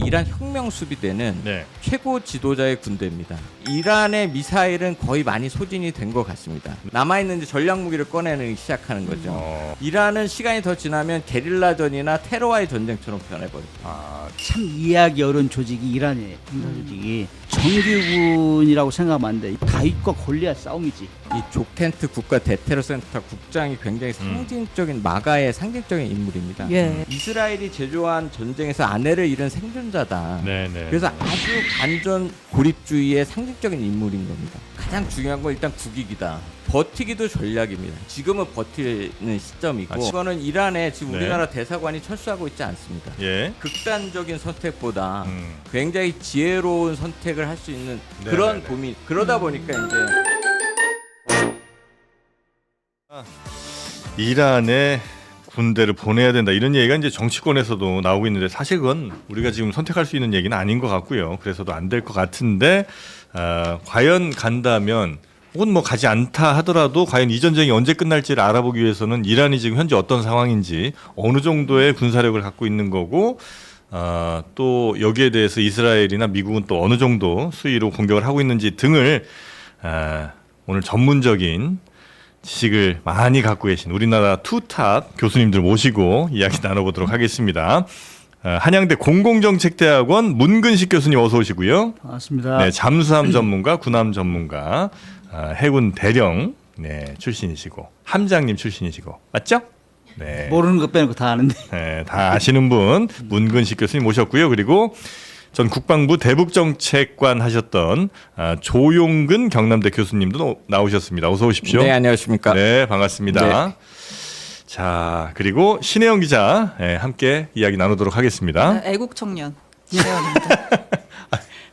이란 혁명 수비대는 네. 최고 지도자의 군대입니다. 이란의 미사일은 거의 많이 소진이 된 것 같습니다. 남아있는 이제 전략 무기를 꺼내기 시작하는 거죠. 이란은 시간이 더 지나면 게릴라전이나 테러와의 전쟁처럼 변해버립니다. 참 이해하기 어려운 조직이 이란의 군사 조직이 정규군이라고 생각하면 안 돼. 다윗과 골리앗 싸움이지. 이 조켄트 국가 대테러센터 국장이 굉장히 상징적인 마가의 상징적인 인물입니다. 예. 이스라엘이 제조한 전쟁에서 아내를 잃은 생존자다. 네네. 그래서 아주 반전 고립주의의 상징적인 인물인 겁니다. 가장 중요한 건 일단 국익이다. 버티기도 전략입니다. 지금은 버티는 시점이고 이거는 이란에 지금 네. 우리나라 대사관이 철수하고 있지 않습니다. 예. 극단적인 선택보다 굉장히 지혜로운 선택을 할 수 있는 네, 그런 네, 네. 고민. 그러다 보니까 이제 이란에 군대를 보내야 된다 이런 얘기가 이제 정치권에서도 나오고 있는데 사실 그건 우리가 지금 선택할 수 있는 얘기는 아닌 것 같고요. 그래서도 안 될 것 같은데 과연 간다면 혹은 뭐 가지 않다 하더라도 과연 이 전쟁이 언제 끝날지를 알아보기 위해서는 이란이 지금 현재 어떤 상황인지 어느 정도의 군사력을 갖고 있는 거고 또 여기에 대해서 이스라엘이나 미국은 또 어느 정도 수위로 공격을 하고 있는지 등을 오늘 전문적인 지식을 많이 갖고 계신 우리나라 투탑 교수님들 모시고 이야기 나눠보도록 하겠습니다. 한양대 공공정책대학원 문근식 교수님 어서 오시고요. 반갑습니다. 네, 잠수함 전문가, 군함 전문가, 해군 대령 출신이시고 함장님 출신이시고 맞죠? 네, 모르는 것 빼놓고 다 아는데. 네, 다 아시는 분 문근식 교수님 모셨고요. 그리고 전 국방부 대북정책관 하셨던 조용근 경남대 교수님도 나오셨습니다. 어서 오십시오. 네, 안녕하십니까? 네, 반갑습니다. 네. 자, 그리고 신혜영 기자 함께 이야기 나누도록 하겠습니다. 애국 청년 신혜원입니다.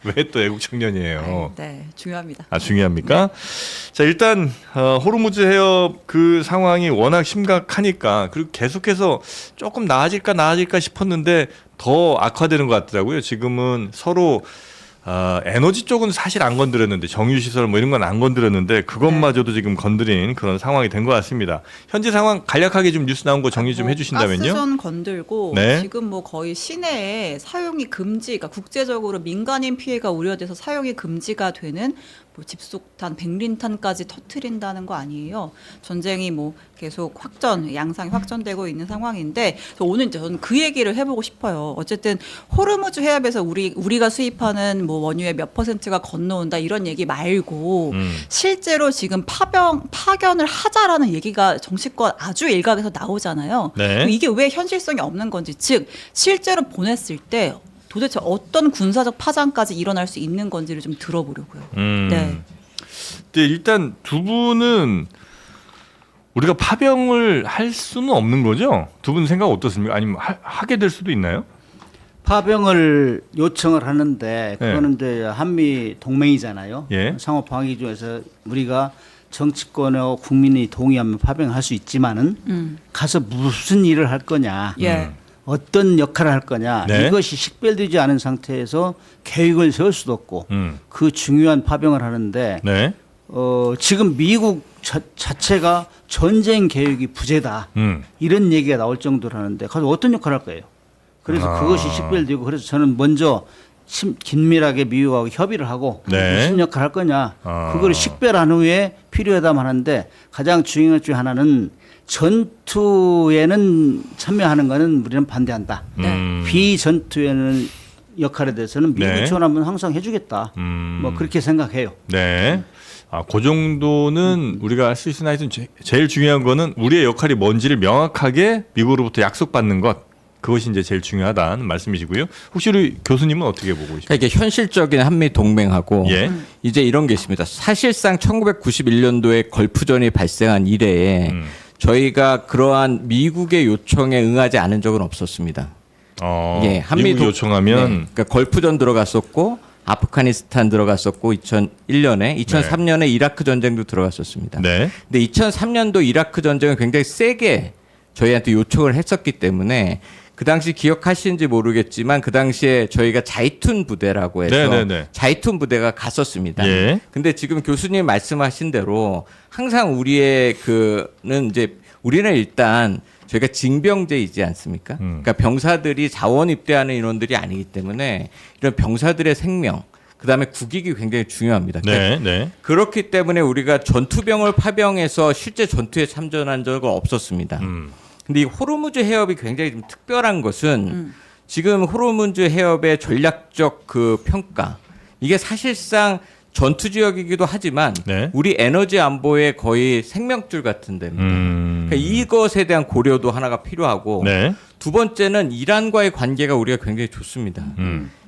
왜 또 애국 청년이에요? 네, 중요합니다. 중요합니까? 자, 일단 호르무즈 해협 그 상황이 워낙 심각하니까 그리고 계속해서 조금 나아질까 싶었는데 더 악화되는 것 같더라고요. 지금은 서로 에너지 쪽은 사실 안 건드렸는데 정유시설 뭐 이런 건 안 건드렸는데 그것마저도 지금 건드린 그런 상황이 된 것 같습니다. 현재 상황 간략하게 좀 뉴스 나온 거 정리 좀 해주신다면요. 가스전 건들고 네. 지금 뭐 거의 시내에 사용이 금지, 그러니까 국제적으로 민간인 피해가 우려돼서 사용이 금지가 되는 뭐 집속탄, 백린탄까지 터트린다는 거 아니에요. 전쟁이 뭐 계속 양상이 확전되고 있는 상황인데 오늘 이제 저는 그 얘기를 해보고 싶어요. 어쨌든 호르무즈 해협에서 우리가 수입하는 뭐 원유의 몇 %가 건너온다 이런 얘기 말고 실제로 지금 파견을 하자라는 얘기가 정치권 아주 일각에서 나오잖아요. 네. 이게 왜 현실성이 없는 건지, 즉 실제로 보냈을 때 도대체 어떤 군사적 파장까지 일어날 수 있는 건지를 좀 들어보려고요. 네. 근데 일단 두 분은 우리가 파병을 할 수는 없는 거죠? 두 분 생각 어떻습니까? 아니면 하게 될 수도 있나요? 파병을 요청을 하는데 그거는 이제 한미 동맹이잖아요. 예. 상호 방위 중에서 우리가 정치권과 국민이 동의하면 파병할 수 있지만은 가서 무슨 일을 할 거냐. 예. 어떤 역할을 할 거냐. 네. 이것이 식별되지 않은 상태에서 계획을 세울 수도 없고 그 중요한 파병을 하는데 네. 지금 미국 자체가 전쟁 계획이 부재다. 이런 얘기가 나올 정도로 하는데 가서 어떤 역할을 할 거예요. 그래서 그것이 식별되고 그래서 저는 먼저 긴밀하게 미국하고 협의를 하고 네. 무슨 역할을 할 거냐. 그걸 식별한 후에 필요하다면 하는데 가장 중요한 것 중에 하나는 전투에는 참여하는 것은 우리는 반대한다. 비전투에는 역할에 대해서는 미국이 네. 지원하면 항상 해주겠다. 뭐 그렇게 생각해요. 네. 그 정도는 우리가 할 수 있으나 하여튼 제일 중요한 거는 우리의 역할이 뭔지를 명확하게 미국으로부터 약속받는 것. 그것이 이제 제일 중요하다는 말씀이시고요. 혹시 우리 교수님은 어떻게 보고 계십니까? 그러니까 이게 현실적인 한미 동맹하고 예. 이제 이런 게 있습니다. 사실상 1991년도에 걸프전이 발생한 이래에 저희가 그러한 미국의 요청에 응하지 않은 적은 없었습니다. 예, 미국이 요청하면 네, 그러니까 걸프전 들어갔었고 아프가니스탄 들어갔었고 2001년에 2003년에 이라크 전쟁도 들어갔었습니다. 네. 근데 2003년도 이라크 전쟁은 굉장히 세게 저희한테 요청을 했었기 때문에 그 당시 기억하시는지 모르겠지만 그 당시에 저희가 자이툰 부대라고 해서 네네네. 자이툰 부대가 갔었습니다. 예. 근데 지금 교수님 말씀하신 대로 항상 우리의 그는 이제 우리는 일단 저희가 징병제이지 않습니까? 그러니까 병사들이 자원 입대하는 인원들이 아니기 때문에 이런 병사들의 생명, 그다음에 국익이 굉장히 중요합니다. 네, 네. 그렇기 때문에 우리가 전투병을 파병해서 실제 전투에 참전한 적은 없었습니다. 근데 이 호르무즈 해협이 굉장히 좀 특별한 것은 지금 호르무즈 해협의 전략적 그 평가, 이게 사실상 전투 지역이기도 하지만 네. 우리 에너지 안보의 거의 생명줄 같은 데입니다. 그러니까 이것에 대한 고려도 하나가 필요하고 네. 두 번째는 이란과의 관계가 우리가 굉장히 좋습니다.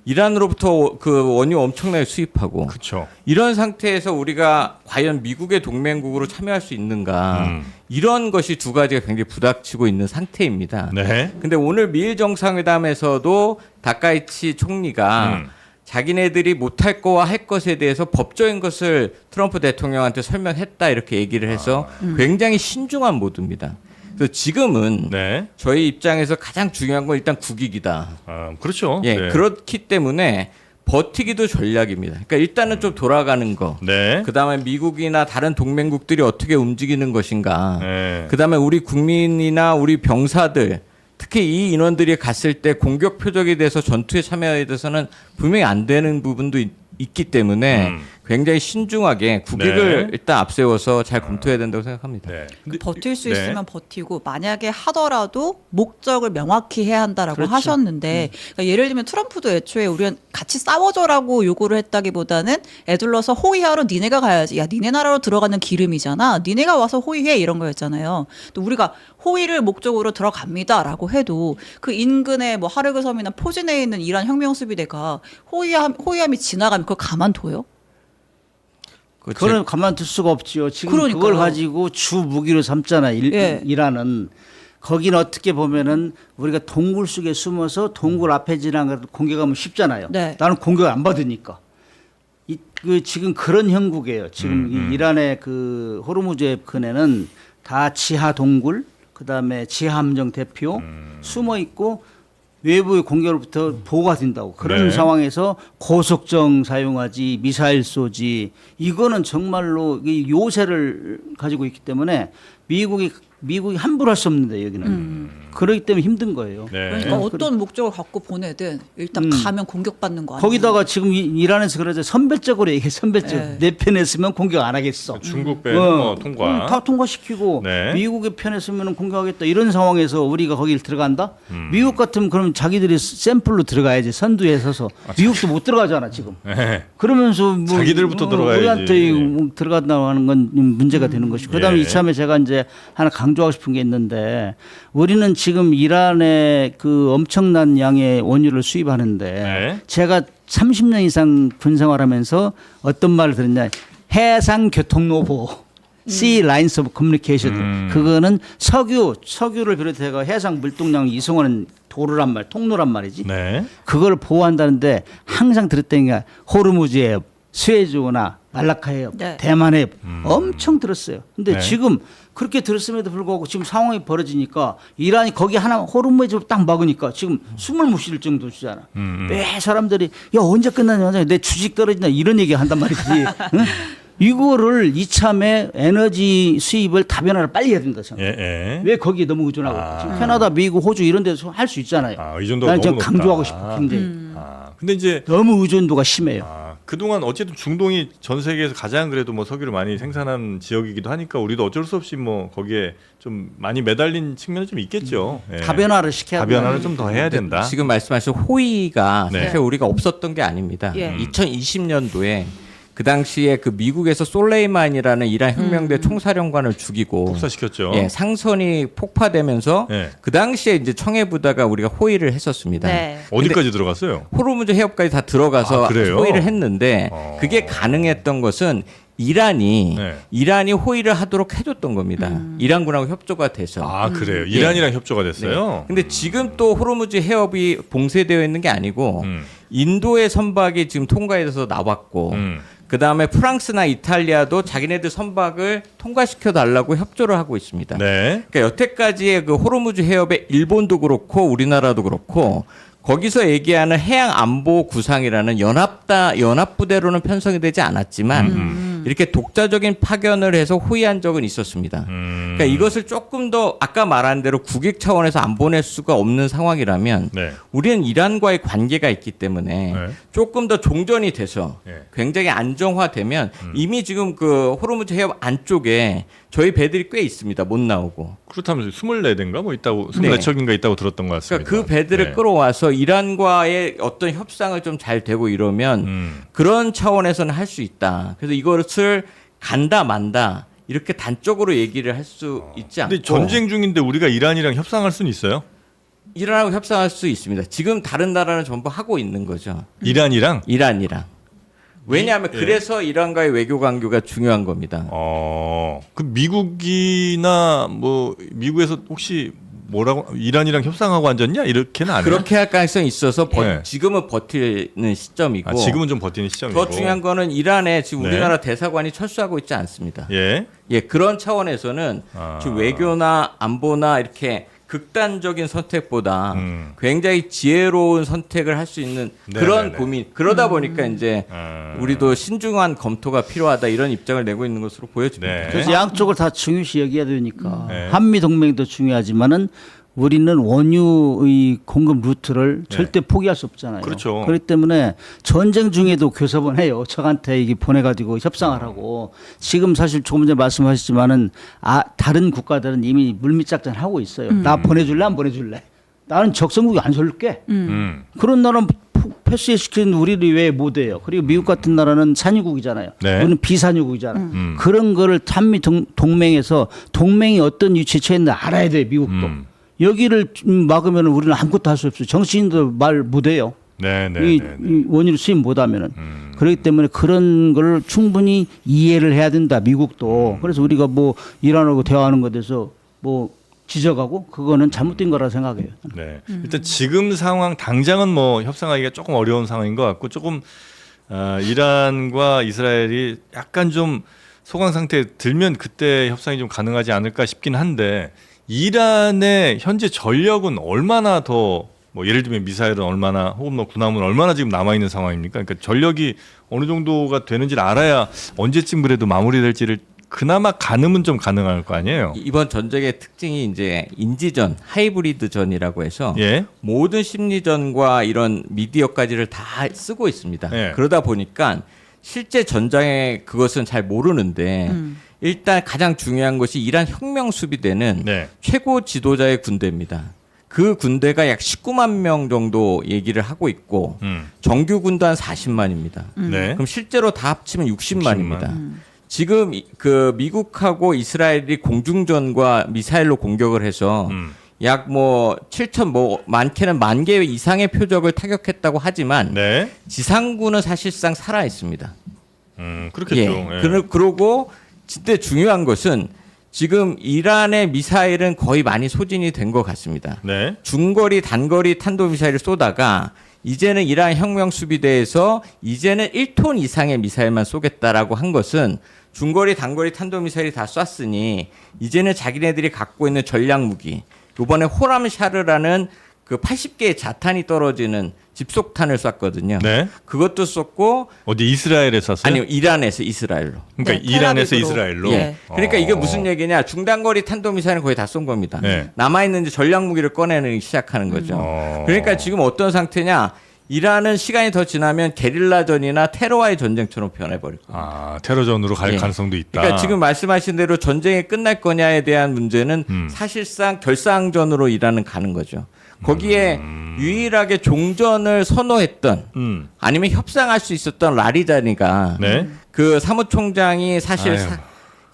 이란으로부터 그 원유 엄청나게 수입하고 그렇죠. 이런 상태에서 우리가 과연 미국의 동맹국으로 참여할 수 있는가 이런 것이 두 가지가 굉장히 부닥치고 있는 상태입니다. 네. 근데 오늘 미일 정상회담에서도 다카이치 총리가 자기네들이 못할 거와 할 것에 대해서 법적인 것을 트럼프 대통령한테 설명했다 이렇게 얘기를 해서 굉장히 신중한 모드입니다. 그래서 지금은 네. 저희 입장에서 가장 중요한 건 일단 국익이다. 아, 그렇죠. 예, 네. 그렇기 때문에 버티기도 전략입니다. 그러니까 일단은 좀 돌아가는 거. 네. 그다음에 미국이나 다른 동맹국들이 어떻게 움직이는 것인가. 네. 그다음에 우리 국민이나 우리 병사들 특히 이 인원들이 갔을 때 공격 표적에 대해서 전투에 참여에 대해서는 분명히 안 되는 부분도 있기 때문에 굉장히 신중하게 국익을 네. 일단 앞세워서 잘 검토해야 된다고 생각합니다. 네. 버틸 수 네. 있으면 버티고 만약에 하더라도 목적을 명확히 해야 한다라고 그렇죠. 하셨는데 그러니까 예를 들면 트럼프도 애초에 우리는 같이 싸워줘라고 요구를 했다기보다는 애둘러서 호위하러 니네가 가야지. 야 니네 나라로 들어가는 기름이잖아. 니네가 와서 호위해 이런 거였잖아요. 또 우리가 호위를 목적으로 들어갑니다라고 해도 그 인근의 뭐 하르그 섬이나 포진에 있는 이란 혁명수비대가 호위함이 지나가면 그걸 가만둬요? 그걸 가만둘 수가 없지요. 지금 그러니까요. 그걸 가지고 주 무기로 삼잖아. 예. 이란은. 거기는 어떻게 보면은 우리가 동굴 속에 숨어서 동굴 앞에 지나가도 공격하면 쉽잖아요. 네. 나는 공격 안 받으니까. 그 지금 그런 형국이에요. 지금 이 이란의 그 호르무즈 근해는 다 지하 동굴, 그다음에 지하 함정 대표 숨어 있고 외부의 공격으로부터 보호가 된다고. 그런 네. 상황에서 고속정 사용하지, 미사일 쏘지. 이거는 정말로 이 요새를 가지고 있기 때문에 미국이 함부로 할 수 없는데 여기는. 그렇기 때문에 힘든 거예요. 네. 그러니까 어떤 목적을 갖고 보내든 일단 가면 공격받는 거 아니에요? 거기다가 지금 이란에서 그러죠. 선별적으로 얘기해. 선별적. 네. 내 편에 쓰면 공격 안 하겠어. 중국 배 통과. 다 통과시키고 네. 미국의 편에 쓰면 공격하겠다. 이런 상황에서 우리가 거기를 들어간다? 미국 같으면 그럼 자기들이 샘플로 들어가야지. 선두에 서서. 미국도 못 들어가잖아 지금. 네. 그러면서 뭐 자기들부터 들어가야지. 우리한테 뭐 들어간다고 하는 건 문제가 되는 것이고. 그다음에 예. 이참에 제가 이제 하나 강조하고 싶은 게 있는데 우리는 지금 이란에 그 엄청난 양의 원유를 수입하는데 네. 제가 30년 이상 군 생활하면서 어떤 말을 들었냐. 해상 교통노보. Sea Lines of Communication. 그거는 석유를 비롯해서 해상 물동량 이송하는 도로란 말, 통로란 말이지. 네. 그걸 보호한다는데 항상 들었던 게 호르무즈 해협, 스웨즈호나 말라카 해협, 네. 대만 해협 엄청 들었어요. 근데 네. 지금 그렇게 들었음에도 불구하고 지금 상황이 벌어지니까 이란이 거기 하나 호르무즈를 딱 막으니까 지금 숨을 못 쉴 정도잖아. 왜 사람들이 야 언제 끝나냐, 내 주식 떨어진다 이런 얘기 한단 말이지. 응? 이거를 이참에 에너지 수입을 다변화를 빨리 해야 된다 생각. 예. 왜 거기에 너무 의존하고 지금 캐나다, 미국, 호주 이런 데서 할 수 있잖아요. 아, 의존도가 난 너무 좀 강조하고 높다. 싶어. 굉장히 근데 이제 너무 의존도가 심해요. 그동안 어쨌든 중동이 전 세계에서 가장 그래도 뭐 석유를 많이 생산한 지역이기도 하니까 우리도 어쩔 수 없이 뭐 거기에 좀 많이 매달린 측면이 좀 있겠죠. 예. 다변화를 시켜야 다변화를 좀 더 해야 된다. 지금 말씀하신 호의가 네. 사실 우리가 없었던 게 아닙니다. 예. 2020년도에 그 당시에 그 미국에서 솔레이만이라는 이란 혁명대 총사령관을 죽이고 폭사시켰죠. 예, 상선이 폭파되면서 예. 그 당시에 이제 청해부다가 우리가 호의를 했었습니다. 네. 어디까지 들어갔어요? 호르무즈 해협까지 다 들어가서 아, 그래요? 호의를 했는데 그게 가능했던 것은 이란이 호의를 하도록 해줬던 겁니다. 이란군하고 협조가 돼서. 아 그래요. 이란이랑 협조가 됐어요. 근데 지금 또 호르무즈 해협이 봉쇄되어 있는 게 아니고 인도의 선박이 지금 통과해서 나왔고 그 다음에 프랑스나 이탈리아도 자기네들 선박을 통과시켜 달라고 협조를 하고 있습니다. 네. 그러니까 여태까지의 그 호르무즈 해협에 일본도 그렇고 우리나라도 그렇고 거기서 얘기하는 해양 안보 구상이라는 연합부대로는 편성이 되지 않았지만 이렇게 독자적인 파견을 해서 호위한 적은 있었습니다. 그러니까 이것을 조금 더 아까 말한 대로 국익 차원에서 안 보낼 수가 없는 상황이라면 네. 우리는 이란과의 관계가 있기 때문에 네. 조금 더 종전이 돼서 네. 굉장히 안정화되면 이미 지금 그 호르무즈 해협 안쪽에 저희 배들이 꽤 있습니다. 못 나오고. 그렇다면 24대인가 뭐 있다고 24척인가 있다고 들었던 것 같습니다. 그러니까 그 배들을 네. 끌어와서 이란과의 어떤 협상을 좀 잘 되고 이러면 그런 차원에서는 할 수 있다. 그래서 이것을 간다 만다 이렇게 단적으로 얘기를 할 수 있지 않고. 근데 전쟁 중인데 우리가 이란이랑 협상할 수는 있어요? 이란하고 협상할 수 있습니다. 지금 다른 나라는 전부 하고 있는 거죠. 이란이랑? 이란이랑. 왜냐하면 예. 그래서 이란과의 외교 관계가 중요한 겁니다. 그 미국이나 뭐 미국에서 혹시 뭐라고 이란이랑 협상하고 앉았냐 이렇게는 안 해요. 그렇게 할 가능성이 있어서 네. 지금은 버티는 시점이고. 아, 지금은 좀 버티는 시점이고. 더 중요한 거는 이란에 지금 네. 우리나라 대사관이 철수하고 있지 않습니다. 예. 예, 그런 차원에서는 지금 외교나 안보나 이렇게 극단적인 선택보다 굉장히 지혜로운 선택을 할 수 있는 네, 그런 네, 네. 고민. 그러다 보니까 이제 우리도 신중한 검토가 필요하다 이런 입장을 내고 있는 것으로 보여집니다. 네. 그래서 양쪽을 다 중요시 여겨야 되니까 네. 한미 동맹도 중요하지만은 우리는 원유의 공급 루트를 절대 포기할 수 없잖아요. 그렇죠. 그렇기 때문에 전쟁 중에도 교섭은 해요. 저한테 이게 보내가지고 협상을 하고 지금 사실 조금 전에 말씀하셨지만은 다른 국가들은 이미 물밑 작전 하고 있어요. 나 보내줄래 안 보내줄래? 나는 적성국이 안 쏠게. 그런 나라는 패스시킨 우리를 왜 못해요? 그리고 미국 같은 나라는 산유국이잖아요. 네. 우리는 비산유국이잖아요. 그런 거를 한미 동맹에서 동맹이 어떤 위치에 처해 있는지 알아야 돼요. 미국도. 여기를 막으면 우리는 아무것도 할 수 없어요. 정치인도 말 못해요. 이 원유를 수입 못하면은 그렇기 때문에 그런 걸 충분히 이해를 해야 된다. 미국도. 그래서 우리가 뭐 이란하고 대화하는 것에 대해서 뭐 지적하고 그거는 잘못된 거라 생각해요. 네. 일단 지금 상황 당장은 뭐 협상하기가 조금 어려운 상황인 것 같고 조금 이란과 이스라엘이 약간 좀 소강 상태에 들면 그때 협상이 좀 가능하지 않을까 싶긴 한데 이란의 현재 전력은 얼마나 더 뭐 예를 들면 미사일은 얼마나 혹은 뭐 군함은 얼마나 지금 남아 있는 상황입니까? 그러니까 전력이 어느 정도가 되는지를 알아야 언제쯤 그래도 마무리될지를 그나마 가늠은 좀 가능할 거 아니에요. 이번 전쟁의 특징이 이제 인지전, 하이브리드전이라고 해서 예. 모든 심리전과 이런 미디어까지를 다 쓰고 있습니다. 예. 그러다 보니까 실제 전장에 그것은 잘 모르는데 일단 가장 중요한 것이 이란 혁명 수비대는 네. 최고 지도자의 군대입니다. 그 군대가 약 19만 명 정도 얘기를 하고 있고 정규 군도 한 40만입니다. 네. 그럼 실제로 다 합치면 60만입니다. 지금 그 미국하고 이스라엘이 공중전과 미사일로 공격을 해서 약 뭐 7천 뭐 많게는 10,000개 이상의 표적을 타격했다고 하지만 네. 지상군은 사실상 살아 있습니다. 그렇겠죠. 예. 그러고 진짜 중요한 것은 지금 이란의 미사일은 거의 많이 소진이 된 것 같습니다. 네. 중거리, 단거리 탄도미사일을 쏘다가 이제는 이란 혁명 수비대에서 이제는 1톤 이상의 미사일만 쏘겠다라고 한 것은 중거리, 단거리 탄도미사일이 다 쐈으니 이제는 자기네들이 갖고 있는 전략 무기, 이번에 호람샤르라는 그 80개의 자탄이 떨어지는 집속탄을 쐈거든요. 네. 그것도 쐈고 어디 이스라엘에 쐈어요? 아니요, 이란에서 이스라엘로. 그러니까 네, 이란에서 텔아비브로. 이스라엘로. 예. 그러니까 이게 무슨 얘기냐? 중단거리 탄도미사일은 거의 다 쏜 겁니다. 네. 남아 있는 이제 전략 무기를 꺼내는 시작하는 거죠. 어. 그러니까 지금 어떤 상태냐? 이란은 시간이 더 지나면 게릴라전이나 테러와의 전쟁처럼 변해버릴 거예요. 테러전으로 갈 예. 가능성도 있다. 그러니까 지금 말씀하신 대로 전쟁이 끝날 거냐에 대한 문제는 사실상 결상전으로 이란은 가는 거죠. 거기에 유일하게 종전을 선호했던 아니면 협상할 수 있었던 라리자니가 네. 그 사무총장이 사실 아유.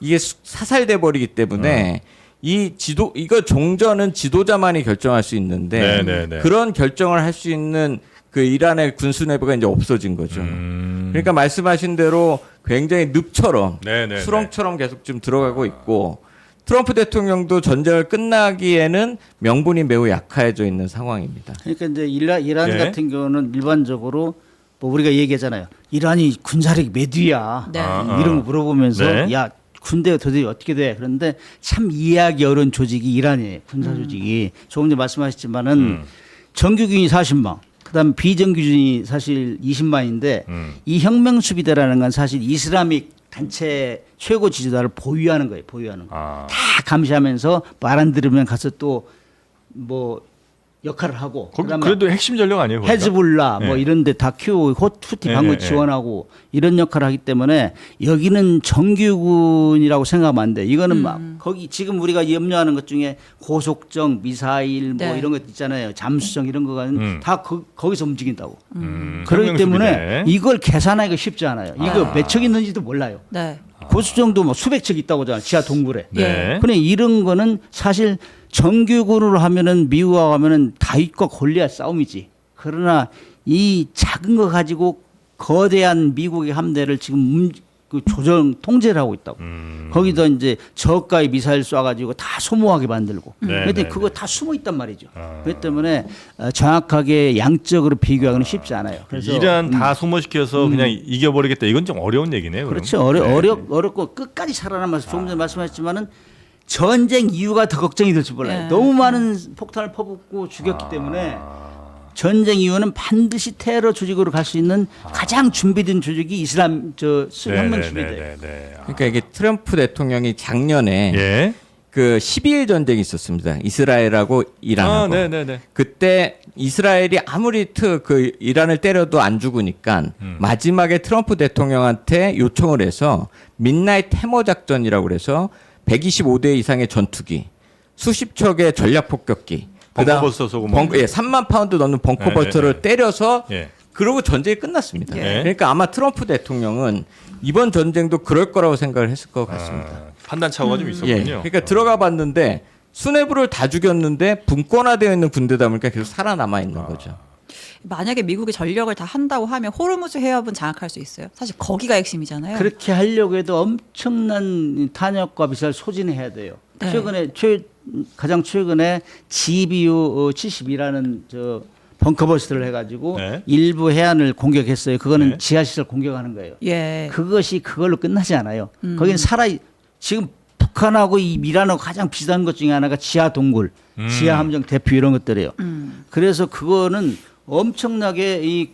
이게 사살돼 버리기 때문에 이거 종전은 지도자만이 결정할 수 있는데 네. 그런 결정을 할 수 있는 그 이란의 군수 내부가 이제 없어진 거죠. 그러니까 말씀하신 대로 굉장히 늪처럼 네. 수렁처럼 계속 좀 들어가고 있고 트럼프 대통령도 전쟁을 끝나기에는 명분이 매우 약해져 있는 상황입니다. 그러니까 이제 이란 예. 같은 경우는 일반적으로 뭐 우리가 얘기하잖아요. 이란이 군사력이 몇 위야? 네. 이런 거 물어보면서 네. 야 군대가 도대체 어떻게 돼? 그런데 참 이해하기 어려운 조직이 이란이에요. 군사 조직이. 조금 전에 말씀하셨지만은 정규군이 40만. 그다음 비정규군이 사실 20만인데 이 혁명 수비대라는 건 사실 이슬람익 단체 최고 지도자를 보유하는 거예요. 보유하는 거. 아. 다 감시하면서 말 안 들으면 가서 또 뭐 역할을 하고 거기 그다음에 그래도 핵심 전력 아니에요? 거기가? 헤즈볼라 뭐 네. 이런 데 다 키우고 후티 네, 방어 네, 지원하고 이런 역할을 하기 때문에 여기는 정규군이라고 생각하면 안 돼. 이거는 막 거기 지금 우리가 염려하는 것 중에 고속정, 미사일 뭐 네. 이런 것 있잖아요. 잠수정 이런 거는 다 거기서 움직인다고. 그렇기 생명수비대. 때문에 이걸 계산하기가 쉽지 않아요. 이거 몇 척 있는지도 몰라요. 네. 고수정도 뭐 수백 척 있다고 하잖아요. 지하 동굴에. 네. 근데 이런 거는 사실 정규군으로 하면은 미국하고 하면은 다윗과 골리앗 싸움이지. 그러나 이 작은 거 가지고 거대한 미국의 함대를 지금 그 조정 통제를 하고 있다고. 거기다 이제 저가의 미사일 쏴가지고 다 소모하게 만들고. 네, 그런데 네, 그거 네. 다 숨어 있단 말이죠. 그렇기 때문에 정확하게 양적으로 비교하기는 쉽지 않아요. 그래서 이란 다 소모시켜서 그냥 이겨버리겠다. 이건 좀 어려운 얘기네요. 그럼. 그렇죠. 네. 어렵고 끝까지 살아남아서 조금 전에 말씀하셨지만은 전쟁 이유가 더 걱정이 될지 몰라요. 네. 너무 많은 폭탄을 퍼붓고 죽였기 때문에 전쟁 이유는 반드시 테러 조직으로 갈 수 있는 가장 준비된 조직이 이슬람 혁명 주비대예요. 네. 그러니까 이게 트럼프 대통령이 작년에 예. 그 12일 전쟁이 있었습니다. 이스라엘하고 이란하고. 네네네. 그때 이스라엘이 아무리 그 이란을 때려도 안 죽으니까 마지막에 트럼프 대통령한테 요청을 해서 midnight 해머 작전이라고 그래서 125대 이상의 전투기, 수십 척의 전략 폭격기, 벙커버스터 쏘고 뭐. 3만 파운드 넘는 벙커버스터를 네. 때려서 예. 그러고 전쟁이 끝났습니다. 예. 그러니까 아마 트럼프 대통령은 이번 전쟁도 그럴 거라고 생각을 했을 것 같습니다. 판단 차고가 좀 예, 있었군요. 그러니까 들어가 봤는데 수뇌부를 다 죽였는데 분권화되어 있는 군대다 보니까 계속 살아남아 있는 거죠. 만약에 미국이 전력을 다 한다고 하면 호르무즈 해협은 장악할 수 있어요. 사실 거기가 핵심이잖아요. 그렇게 하려고 해도 엄청난 탄약과 미사일 소진해야 돼요. 네. 가장 최근에 GBU 72라는 벙커버스터를 해가지고 네. 일부 해안을 공격했어요. 그거는 네. 지하시설 공격하는 거예요. 예. 그것이 그걸로 끝나지 않아요. 거기는 지금 북한하고 이 미란하고 가장 비슷한 것 중에 하나가 지하 동굴, 지하 함정 대피 이런 것들이에요. 그래서 그거는 엄청나게 이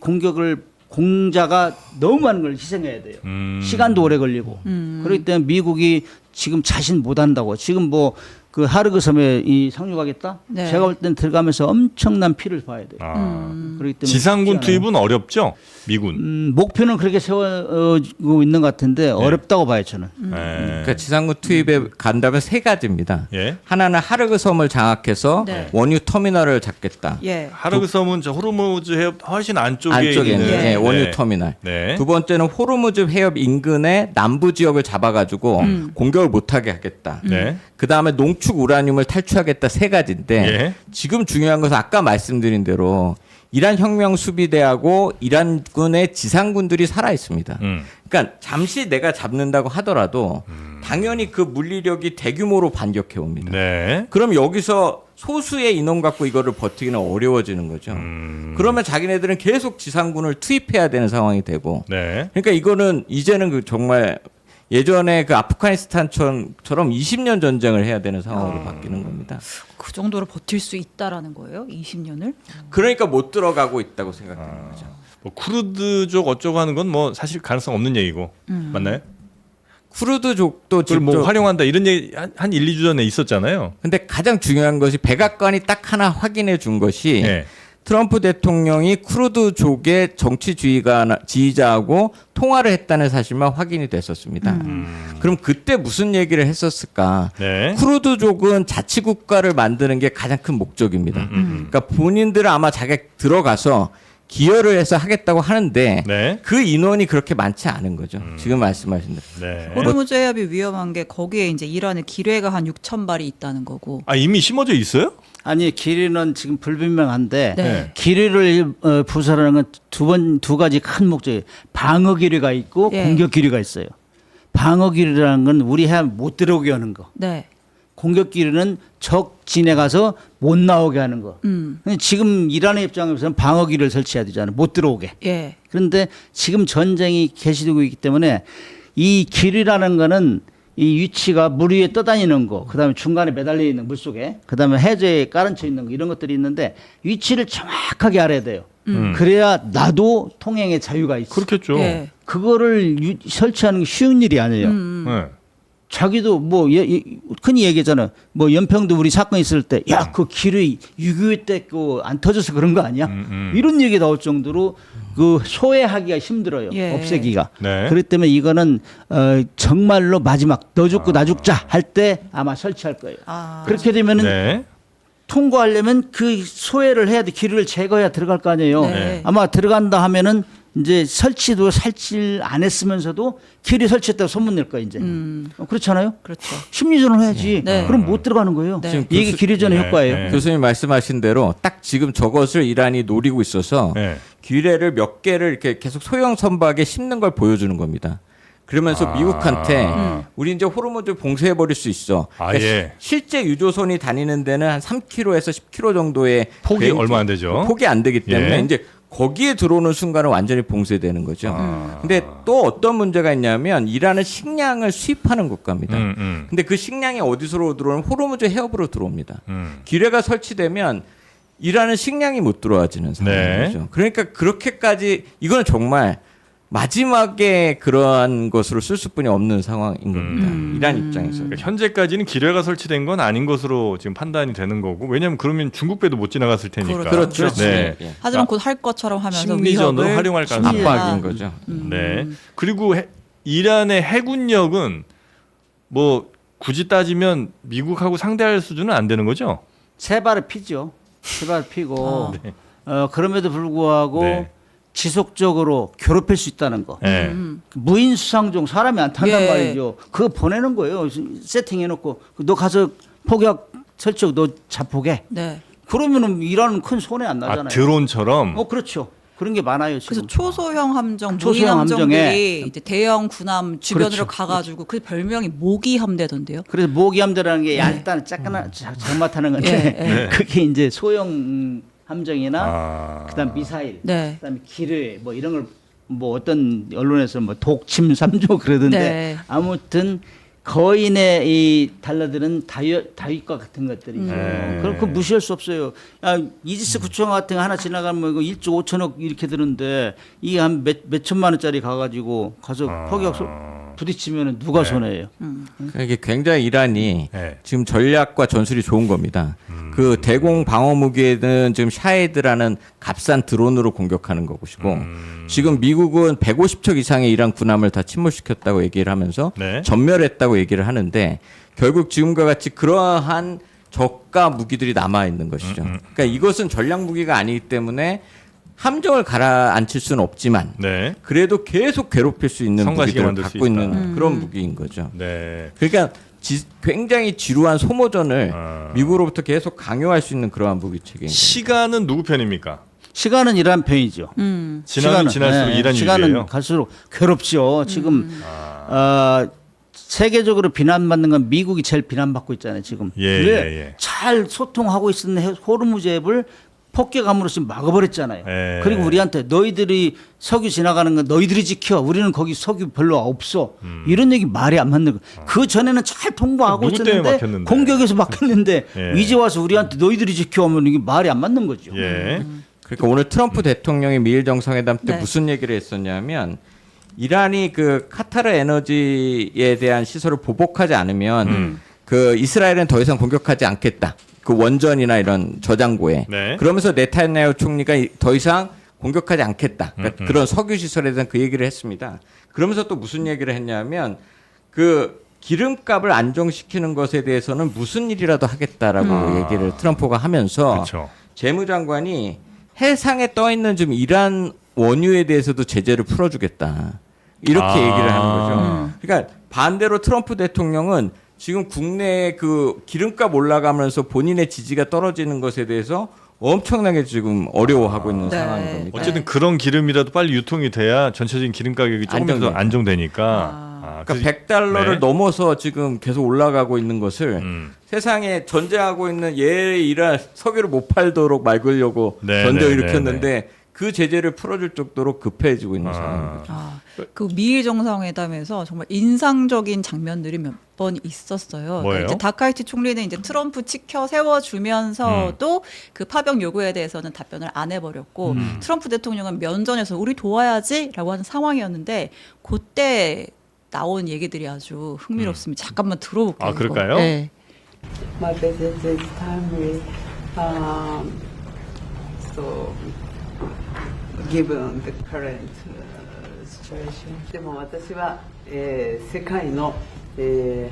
공자가 너무 많은 걸 희생해야 돼요. 시간도 오래 걸리고. 그렇기 때문에 미국이 지금 자신 못 한다고. 지금 뭐 그 하르그 섬에 이 상륙하겠다? 네. 제가 볼 땐 들어가면서 엄청난 피를 봐야 돼요. 그렇기 때문에 지상군 쉽지 않아요. 투입은 어렵죠? 미군. 목표는 그렇게 세우고 있는 것 같은데 어렵다고 봐요, 저는. 네. 그러니까 지상군 투입에 간다면 세 가지입니다. 예. 하나는 하르그 섬을 장악해서 네. 원유 터미널을 잡겠다. 예. 하르그 섬은 저 호르무즈 해협 훨씬 안쪽에 안쪽에 있는 있는 예, 원유 터미널. 네. 두 번째는 호르무즈 해협 인근의 남부 지역을 잡아가지고 공격을 못하게 하겠다. 네. 그 다음에 농축 우라늄을 탈취하겠다 세 가지인데 예. 지금 중요한 것은 아까 말씀드린 대로 이란 혁명 수비대하고 이란군의 지상군들이 살아 있습니다. 그러니까 잠시 내가 잡는다고 하더라도 당연히 그 물리력이 대규모로 반격해 옵니다. 네. 그럼 여기서 소수의 인원 갖고 이거를 버티기는 어려워지는 거죠. 그러면 자기네들은 계속 지상군을 투입해야 되는 상황이 되고. 네. 그러니까 이거는 이제는 그 정말 예전에 그 아프가니스탄처럼 20년 전쟁을 해야 되는 상황으로 바뀌는 겁니다. 그 정도로 버틸 수 있다라는 거예요? 20년을? 그러니까 못 들어가고 있다고 생각되는 거죠. 뭐 쿠르드족 어쩌고 하는 건 뭐 사실 가능성 없는 얘기고 맞나요? 쿠르드족도 그걸 지금 뭐 활용한다 이런 얘기 한 1, 2주 전에 있었잖아요. 근데 가장 중요한 것이 백악관이 딱 하나 확인해 준 것이 예. 트럼프 대통령이 쿠르드족의 지지자하고 통화를 했다는 사실만 확인이 됐었습니다. 그럼 그때 무슨 얘기를 했었을까? 네. 쿠르드족은 자치국가를 만드는 게 가장 큰 목적입니다. 그러니까 본인들은 아마 자기가 들어가서 기여를 해서 하겠다고 하는데 네. 그 인원이 그렇게 많지 않은 거죠. 지금 말씀하신 대로. 네. 호르무즈 해협이 위험한 게 거기에 이제 이란의 기뢰가 한 6천 발이 있다는 거고. 아 이미 심어져 있어요? 아니 길이는 지금 불분명한데 네. 길이를 부설하는 건 두 가지 큰 목적이 방어 길이가 있고 예. 공격 길이가 있어요. 방어 길이라는 건 우리 해안 못 들어오게 하는 거. 네. 공격 길이는 적 진에 가서 못 나오게 하는 거. 근데 지금 이란의 입장에서는 방어 길을 설치해야 되잖아요. 못 들어오게. 예. 그런데 지금 전쟁이 개시되고 있기 때문에 이 길이라는 거는 이 위치가 물 위에 떠다니는 거, 그다음에 중간에 매달려 있는 물 속에, 그다음에 해저에 깔아쳐 있는 거 이런 것들이 있는데 위치를 정확하게 알아야 돼요. 그래야 나도 통행의 자유가 있어. 그렇겠죠. 예. 그거를 설치하는 게 쉬운 일이 아니에요. 네. 자기도 뭐 흔히 얘기하잖아. 뭐 연평도 우리 사건 있을 때 야 그 길이 6.25 때 그 안 터져서 그런 거 아니야? 이런 얘기 나올 정도로 그 소외하기가 힘들어요. 예. 없애기가. 네. 그렇기 때문에 이거는 정말로 마지막 너 죽고 나 죽자 할 때 아마 설치할 거예요. 아. 그렇게 되면은 네. 통과하려면 그 소외를 해야 돼. 길을 제거해야 들어갈 거 아니에요. 네. 아마 들어간다 하면은 이제 설치도 설치를 안 했으면서도 길이 설치했다고 소문낼 거야 이제. 그렇잖아요. 그렇죠. 심리전을 해야지. 네. 그럼 못 들어가는 거예요. 네. 이게 기류전의 네. 효과예요. 네. 교수님 말씀하신 대로 딱 지금 저것을 이란이 노리고 있어서 네. 기뢰를 몇 개를 이렇게 계속 소형 선박에 심는 걸 보여주는 겁니다. 그러면서 미국한테 우리 이제 호르무즈 봉쇄해 버릴 수 있어. 예. 실제 유조선이 다니는 데는 한 3km에서 10km 정도의 폭이 비행 얼마 안 되죠. 폭이 안 되기 때문에 예. 이제 거기에 들어오는 순간은 완전히 봉쇄되는 거죠. 근데 또 어떤 문제가 있냐면 이란은 식량을 수입하는 국가입니다. 근데 그 식량이 어디서 들어오면 호르무즈 해협으로 들어옵니다. 기뢰가 설치되면 이란은 식량이 못 들어와지는 상황이죠. 네. 그러니까 그렇게까지 이거는 정말 마지막에 그러한 것으로 쓸 수뿐이 없는 상황인 겁니다. 이란 입장에서. 그러니까 현재까지는 기뢰가 설치된 건 아닌 것으로 지금 판단이 되는 거고, 왜냐하면 그러면 중국 배도 못 지나갔을 테니까. 그렇죠. 네. 예. 하지만 곧 할 것처럼 하면서 심리전으로 위협을 활용할 가능성이 압박인 거죠. 네. 그리고 이란의 해군력은 뭐 굳이 따지면 미국하고 상대할 수준은 안 되는 거죠? 세 발을 피죠. 세 발을 피고 네. 그럼에도 불구하고 네. 지속적으로 괴롭힐 수 있다는 거. 네. 무인 수상종 사람이 안 탄단 예. 말이죠. 그거 보내는 거예요. 세팅해놓고 너 가서 폭약 설치하고 너 자폭해. 네. 그러면은 이란은 큰 손해 안 나잖아요. 아, 드론처럼. 그렇죠. 그런 게 많아요 지금. 그래서 초소형 함정, 무인 초소형 함정들이 함정에 이제 대형 군함 주변으로 그렇죠. 가가지고 그 별명이 모기 함대던데요. 그래서 모기함대라는 게 얇다는 짝가나 장마 타는 건데 예, 그게 이제 소형 함정이나 아. 그다음 미사일, 네. 그다음에 기뢰 뭐 이런 걸 뭐 어떤 언론에서 뭐 독침 3조 그러던데 네. 아무튼 거인의 이 달러들은 다윗과 같은 것들이죠. 그럼 그 무시할 수 없어요. 야, 이지스 구청 같은 거 하나 지나가면 이거 1조 5천억 이렇게 드는데 이게 한 몇 천만 원짜리 가가지고 가서 폭격 부딪히면 누가 손해예요? 그러니까 이게 굉장히 이란이 네. 지금 전략과 전술이 좋은 겁니다. 그 대공 방어 무기에는 지금 샤헤드라는 값싼 드론으로 공격하는 것이고 지금 미국은 150척 이상의 이란 군함을 다 침몰시켰다고 얘기를 하면서 네. 전멸했다고 얘기를 하는데 결국 지금과 같이 그러한 저가 무기들이 남아 있는 것이죠. 그러니까 이것은 전략 무기가 아니기 때문에 함정을 가라앉힐 수는 없지만 네. 그래도 계속 괴롭힐 수 있는 성가시게 무기들을 만들 수 갖고 있다. 있는 그런 무기인 거죠. 네. 그러니까 굉장히 지루한 소모전을 아. 미국으로부터 계속 강요할 수 있는 그러한 무기 체계인 거죠. 시간은 누구 편입니까? 시간은 이란 편이죠. 지나면 시간은, 지날수록 이란 시간은 유리해요. 갈수록 괴롭죠. 지금 세계적으로 비난받는 건 미국이 제일 비난받고 있잖아요. 지금. 예, 근데 예, 예. 잘 소통하고 있었는 호르무즈 앱을 폭격함으로써 막아버렸잖아요. 예. 그리고 우리한테 너희들이 석유 지나가는 건 너희들이 지켜. 우리는 거기 석유 별로 없어. 이런 얘기 말이 안 맞는 거. 그 전에는 잘 통보하고 누구 때문에 있었는데 막혔는데. 공격에서 막혔는데 예. 이제 와서 우리한테 너희들이 지켜 하면 이게 말이 안 맞는 거죠. 예. 그러니까 오늘 트럼프 대통령이 미일 정상회담 때 네. 무슨 얘기를 했었냐면 이란이 그 카타르 에너지에 대한 시설을 보복하지 않으면 그 이스라엘은 더 이상 공격하지 않겠다. 그 원전이나 이런 저장고에. 네. 그러면서 네타냐후 총리가 더 이상 공격하지 않겠다. 그러니까 그런 석유 시설에 대한 그 얘기를 했습니다. 그러면서 또 무슨 얘기를 했냐면 그 기름값을 안정시키는 것에 대해서는 무슨 일이라도 하겠다라고 얘기를 트럼프가 하면서 그렇죠. 재무장관이 해상에 떠 있는 좀 이란 원유에 대해서도 제재를 풀어주겠다. 이렇게 얘기를 하는 거죠. 그러니까 반대로 트럼프 대통령은 지금 국내에 그 기름값 올라가면서 본인의 지지가 떨어지는 것에 대해서 엄청나게 지금 어려워하고 있는 네. 상황인 겁니다. 어쨌든 그런 기름이라도 빨리 유통이 돼야 전체적인 기름 가격이 조금 더 안정되니까. 안정되니까. 그러니까 100달러를 네. 넘어서 지금 계속 올라가고 있는 것을 세상에 전쟁하고 있는 얘 이란 석유를 못 팔도록 막으려고 네, 전쟁을 네, 일으켰는데 그 제재를 풀어줄 정도로 급해지고 있는 상황입니다. 아, 그 미일 정상회담에서 정말 인상적인 장면들이 몇 번 있었어요. 뭐예요? 이제 다카이치 총리는 이제 트럼프 치켜 세워주면서도 그 파병 요구에 대해서는 답변을 안 해버렸고 트럼프 대통령은 면전에서 우리 도와야지라고 하는 상황이었는데 그때 나온 얘기들이 아주 흥미롭습니다. 잠깐만 들어볼게요. 아, 그럴까요? 이거. 네. But at this time, so given the current situation, でも私は、世界の、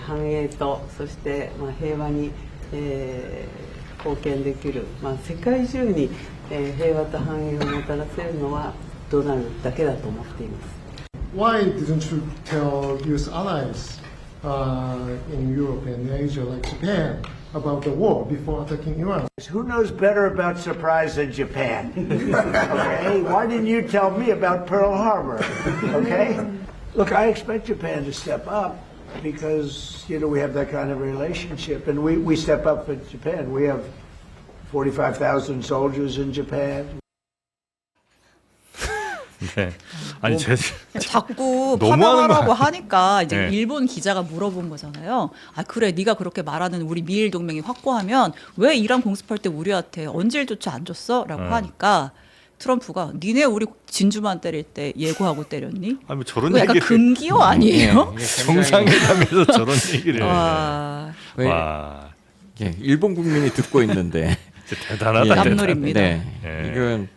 繁栄とそして、平和に、貢献できる、世界中に、平和と繁栄をもたらせるのはドナルドだけだと思っています。 Why didn't you tell U.S. allies in Europe and Asia, like Japan, about the war before attacking Iran? Who knows better about surprise than Japan? Okay, why didn't you tell me about Pearl Harbor? Okay, look, I expect Japan to step up because we have that kind of relationship, and we step up with Japan. We have 45,000 soldiers in Japan. 네. 아니 자꾸 너무하는 파병하라고 거 하니까 이제 네. 일본 기자가 물어본 거잖아요. 아 그래 네가 그렇게 말하는 우리 미일 동맹이 확고하면 왜 이란 공습할 때 우리한테 언질조차 안 줬어?라고 하니까 트럼프가 니네 우리 진주만 때릴 때 예고하고 때렸니? 아니 뭐 저런 그거 약간 얘기를 금기어 아니에요? 정상회담에서 저런 얘기를 와 왜- 와 예, 일본 국민이 듣고 있는데 진짜 대단하다. 예. 대단해. 깜놀입니다. 네, 예. 이건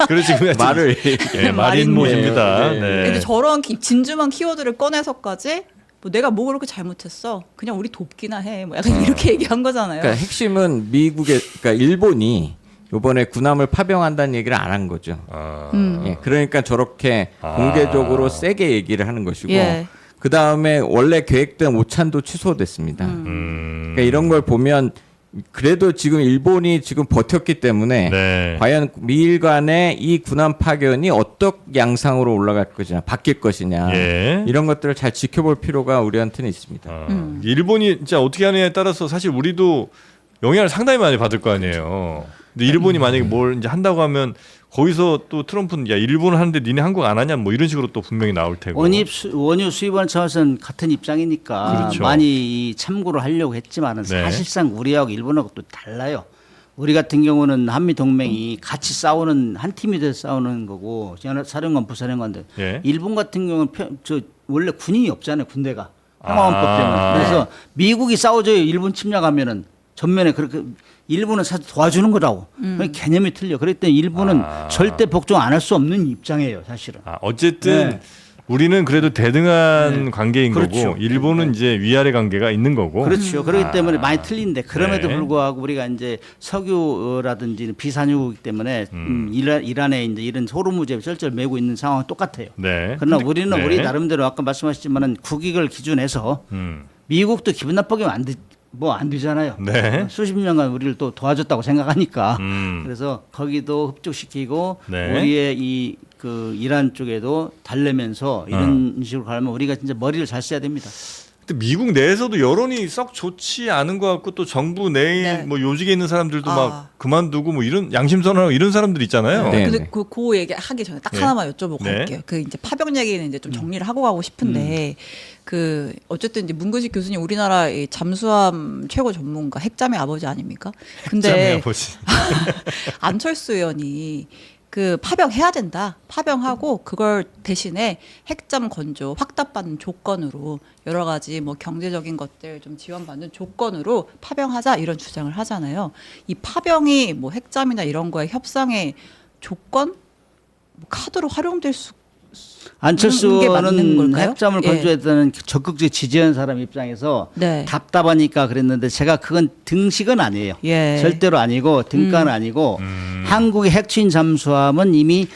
그래서 지금 말을 예, 말인못입니다. 네. 네. 근데 저런 진주만 키워드를 꺼내서까지 뭐 내가 뭐 그렇게 잘못했어? 그냥 우리 돕기나 해. 뭐 약간 이렇게 얘기한 거잖아요. 그러니까 핵심은 그러니까 일본이 이번에 군함을 파병한다는 얘기를 안 한 거죠. 아, 예, 그러니까 저렇게 아. 공개적으로 세게 얘기를 하는 것이고 예. 그 다음에 원래 계획된 오찬도 취소됐습니다. 그러니까 이런 걸 보면 그래도 지금 일본이 지금 버텼기 때문에 네. 과연 미일 간의 이 군함 파견이 어떤 양상으로 올라갈 것이냐, 바뀔 것이냐 예. 이런 것들을 잘 지켜볼 필요가 우리한테는 있습니다. 일본이 진짜 어떻게 하느냐에 따라서 사실 우리도 영향을 상당히 많이 받을 거 아니에요. 근데 일본이 만약에 뭘 이제 한다고 하면 거기서 또 트럼프는 야 일본은 하는데 니네 한국 안 하냐 뭐 이런 식으로 또 분명히 나올 테고. 원유 수입원 차원에서는 같은 입장이니까 그렇죠. 많이 참고를 하려고 했지만은 네. 사실상 우리하고 일본하고 또 달라요. 우리 같은 경우는 한미 동맹이 같이 싸우는 한 팀이 돼서 싸우는 거고 사령관 부사령관들. 예. 일본 같은 경우는 원래 군인이 없잖아요. 군대가 평화헌법 때문에. 아. 그래서 미국이 싸워줘요. 일본 침략하면은 전면에 그렇게 일본은 사실 도와주는 거라고. 개념이 틀려. 그렇기 때문에 일본은 절대 복종 안 할 수 없는 입장이에요. 사실은. 아, 어쨌든 네. 우리는 그래도 대등한 관계인 그렇죠. 거고 일본은 이제 위아래 관계가 있는 거고. 그렇죠. 그렇기 때문에 많이 틀린데 그럼에도 네. 불구하고 우리가 이제 석유라든지 비산유이기 때문에 이란에 이제 이런 소로 무제에 쩔쩔 매고 있는 상황은 똑같아요. 네. 그러나 우리는 네. 우리 나름대로 아까 말씀하셨지만은 국익을 기준해서 미국도 기분 나쁘게 안 되잖아요. 네. 수십 년간 우리를 또 도와줬다고 생각하니까 음. 그래서 거기도 흡족시키고 네. 우리의 그 이란 쪽에도 달래면서 이런 식으로 가면 우리가 진짜 머리를 잘 써야 됩니다. 근데 미국 내에서도 여론이 썩 좋지 않은 것 같고 또 정부 내에 네. 뭐 요직에 있는 사람들도 아. 막 그만두고 뭐 이런 양심선언하고 이런 사람들 있잖아요. 네. 근데 그 얘기 하기 전에 딱 네. 하나만 여쭤보고 네. 갈게요. 그 이제 파병 얘기는 이제 좀 정리를 하고 가고 싶은데 그 어쨌든 이제 문근식 교수님 우리나라 이 잠수함 최고 전문가 핵잠의 아버지 아닙니까? 근데 짬이 아버지. 안철수 의원이 그 파병해야 된다. 파병하고 그걸 대신에 핵잠 건조 확답받는 조건으로 여러 가지 뭐 경제적인 것들 좀 지원받는 조건으로 파병하자 이런 주장을 하잖아요. 이 파병이 뭐 핵잠이나 이런 거에 협상의 조건 뭐 카드로 활용될 수 안철수 게 맞는 의원은 걸까요? 핵잠을 예. 건조했다는 적극적으로 지지하는 사람 입장에서 네. 답답하니까 그랬는데 제가 그건 등식은 아니에요. 예. 절대로 아니고 등가는 아니고 한국의 핵추인 잠수함은 이미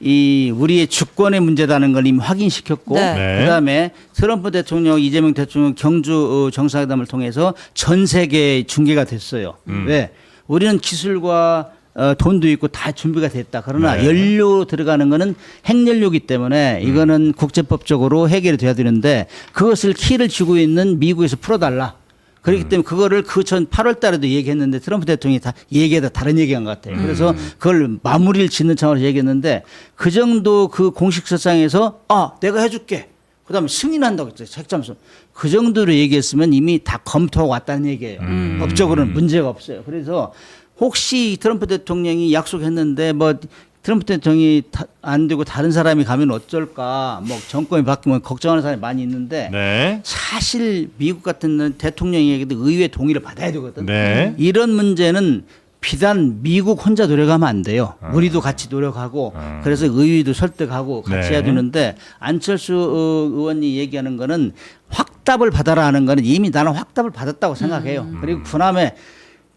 이 우리의 주권의 문제다는 걸 이미 확인시켰고 네. 네. 그다음에 트럼프 대통령, 이재명 대통령 경주 정상회담을 통해서 전 세계에 중계가 됐어요. 왜? 우리는 기술과 돈도 있고 다 준비가 됐다. 그러나 네. 연료 들어가는 거는 핵연료이기 때문에 이거는 국제법적으로 해결이 돼야 되는데 그것을 키를 쥐고 있는 미국에서 풀어달라. 그렇기 때문에 그거를 그 전 8월 달에도 얘기했는데 트럼프 대통령이 다 얘기하다 다른 얘기한 것 같아요. 그래서 그걸 마무리를 짓는 차원에서 얘기했는데 그 정도 그 공식서상에서 내가 해줄게. 그다음에 승인한다고 했어요. 핵잠수. 그 정도로 얘기했으면 이미 다 검토하고 왔다는 얘기예요. 법적으로는 문제가 없어요. 그래서 혹시 트럼프 대통령이 약속했는데 뭐 트럼프 대통령이 안 되고 다른 사람이 가면 어쩔까 뭐 정권이 바뀌면 걱정하는 사람이 많이 있는데 네. 사실 미국 같은 대통령에게도 의회 동의를 받아야 되거든. 네. 이런 문제는 비단 미국 혼자 노력하면 안 돼요. 우리도 같이 노력하고 그래서 의회도 설득하고 같이 네. 해야 되는데 안철수 의원이 얘기하는 거는 확답을 받아라 하는 거는 이미 나는 확답을 받았다고 생각해요. 그리고 그다음에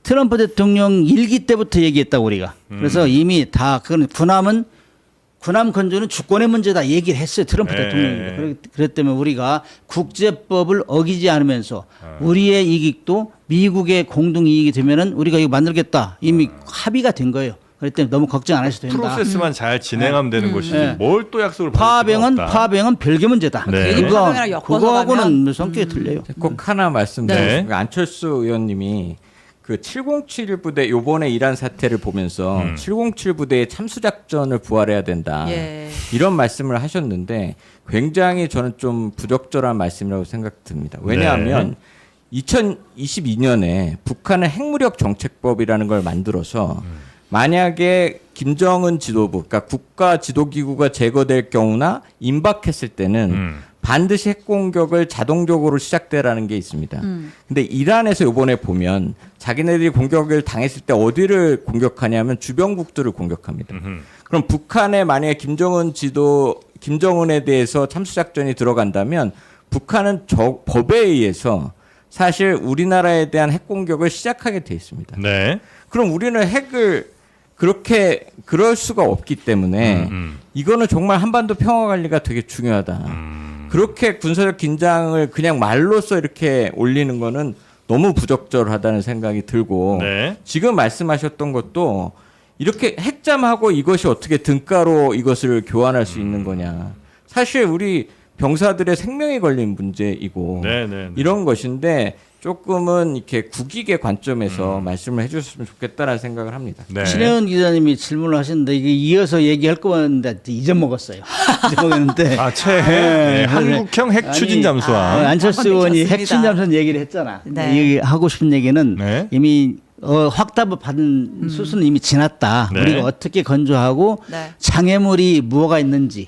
트럼프 대통령 일기 때부터 얘기했다고 우리가. 그래서 이미 다 그건 군함 건조는 주권의 문제다 얘기를 했어요. 트럼프 네. 대통령이. 그렇기 때문에 우리가 국제법을 어기지 않으면서 우리의 이익도 미국의 공동 이익이 되면은 우리가 이거 만들겠다. 이미 합의가 된 거예요. 그렇기 때문에 너무 걱정 안 하셔도 된다. 프로세스만 잘 진행하면 되는 것이지 네. 뭘 또 약속을 받을 필요가 없다. 파병은 별개 문제다. 네. 파병이랑 엮어서 그거하고는 가면, 성격이 틀려요. 꼭 하나 말씀드리겠습니다. 안철수 의원님이 그 707 부대 요번에 이란 사태를 보면서 707 부대의 참수 작전을 부활해야 된다. 예. 이런 말씀을 하셨는데 굉장히 저는 좀 부적절한 말씀이라고 생각됩니다. 왜냐하면 2022년에 북한은 핵무력 정책법이라는 걸 만들어서 만약에 김정은 지도부, 그러니까 국가 지도기구가 제거될 경우나 임박했을 때는 반드시 핵공격을 자동적으로 시작되라는 게 있습니다. 근데 이란에서 이번에 보면 자기네들이 공격을 당했을 때 어디를 공격하냐면 주변국들을 공격합니다. 그럼 북한에 만약에 김정은에 대해서 참수작전이 들어간다면 북한은 법에 의해서 사실 우리나라에 대한 핵공격을 시작하게 돼 있습니다. 네. 그럼 우리는 핵을 그럴 수가 없기 때문에 이거는 정말 한반도 평화 관리가 되게 중요하다. 그렇게 군사적 긴장을 그냥 말로써 이렇게 올리는 거는 너무 부적절하다는 생각이 들고 네. 지금 말씀하셨던 것도 이렇게 핵잠하고 이것이 어떻게 등가로 이것을 교환할 수 있는 거냐. 사실 우리 병사들의 생명이 걸린 문제이고 네, 네, 네. 이런 것인데 조금은 이렇게 국익의 관점에서 말씀을 해주셨으면 좋겠다라는 생각을 합니다. 네. 신혜원 기자님이 질문을 하시는데 이게 이어서 얘기할 거였는데 잊어먹었어요. 잊어먹었는데 네. 한국형 핵 추진 잠수함. 안철수 한번 의원이 내셨습니다. 핵 추진 잠수함 얘기를 했잖아. 네. 얘기하고 싶은 얘기는 네. 이미 확답을 받은 수순은 이미 지났다. 네. 우리가 어떻게 건조하고 네. 장애물이 뭐가 있는지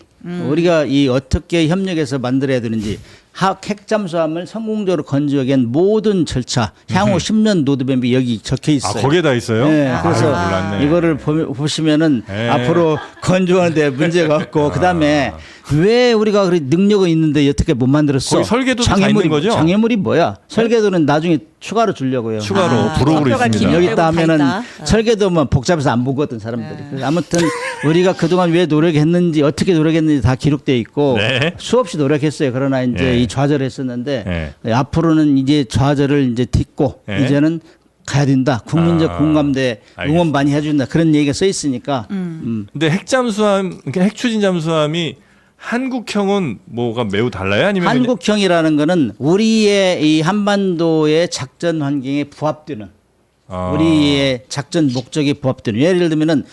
우리가 이 어떻게 협력해서 만들어야 되는지 핵잠수함을 성공적으로 건조하기 위한 모든 절차 향후 10년 로드맵이 여기 적혀 있어요. 거기에 다 있어요? 네, 그래서 몰랐네. 이거를 보시면은 네. 앞으로 건조하는데 문제가 없고 그다음에 왜 우리가 그렇게 능력은 있는데 어떻게 못 만들었어? 거기 설계도도 다 있는 거죠? 장애물이 뭐야? 설계도는 나중에 추가로 주려고요. 추가로 부록으로 들어갈 있습니다. 기밀. 여기 있다 하면은 다 있다. 설계도만 복잡해서 안 보거든 사람들이. 그래서 아무튼 우리가 그동안 왜 노력했는지 어떻게 노력했는지 다 기록돼 있고 네. 수없이 노력했어요. 그러나 이제 네. 이 좌절을 했었는데 앞으로는 이제 좌절을 이제 딛고 네. 이제는 가야 된다. 국민적 공감대 알겠습니다. 응원 많이 해준다. 그런 얘기가 써 있으니까. 근데 핵잠수함, 그러니까 핵 추진 잠수함이 한국형은 뭐가 매우 달라요? 아니면 한국형이라는 거는 우리의 이 한반도의 작전 환경에 부합되는 우리의 작전 목적에 부합되는 예를 들면은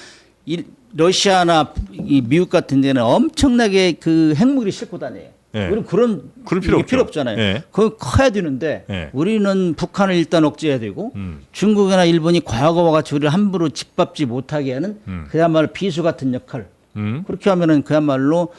러시아나 이 미국 같은 데는 엄청나게 그 핵무기를 싣고 다녀요. 네. 우리는 그런 그럴 필요 이게 없죠. 필요 없잖아요. 네. 그거 커야 되는데 네. 우리는 북한을 일단 억제해야 되고 중국이나 일본이 과거와 같이 우리를 함부로 짓밟지 못하게 하는 그야말로 비수 같은 역할. 그렇게 하면은 그야말로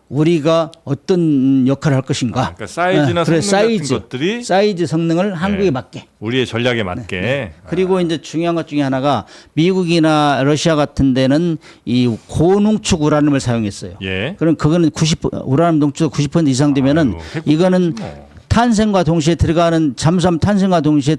우리가 어떤 역할을 할 것인가. 그러니까 사이즈나 그래, 성능 같은 것들이 사이즈 성능을 한국에 맞게. 우리의 전략에 맞게. 그리고 이제 중요한 것 중에 하나가 미국이나 러시아 같은 데는 이 고농축 우라늄을 사용했어요. 예. 그럼 그거는 우라늄 농축 90% 이상 되면은 아유, 이거는 뭐. 탄생과 동시에 들어가는 잠수함 탄생과 동시에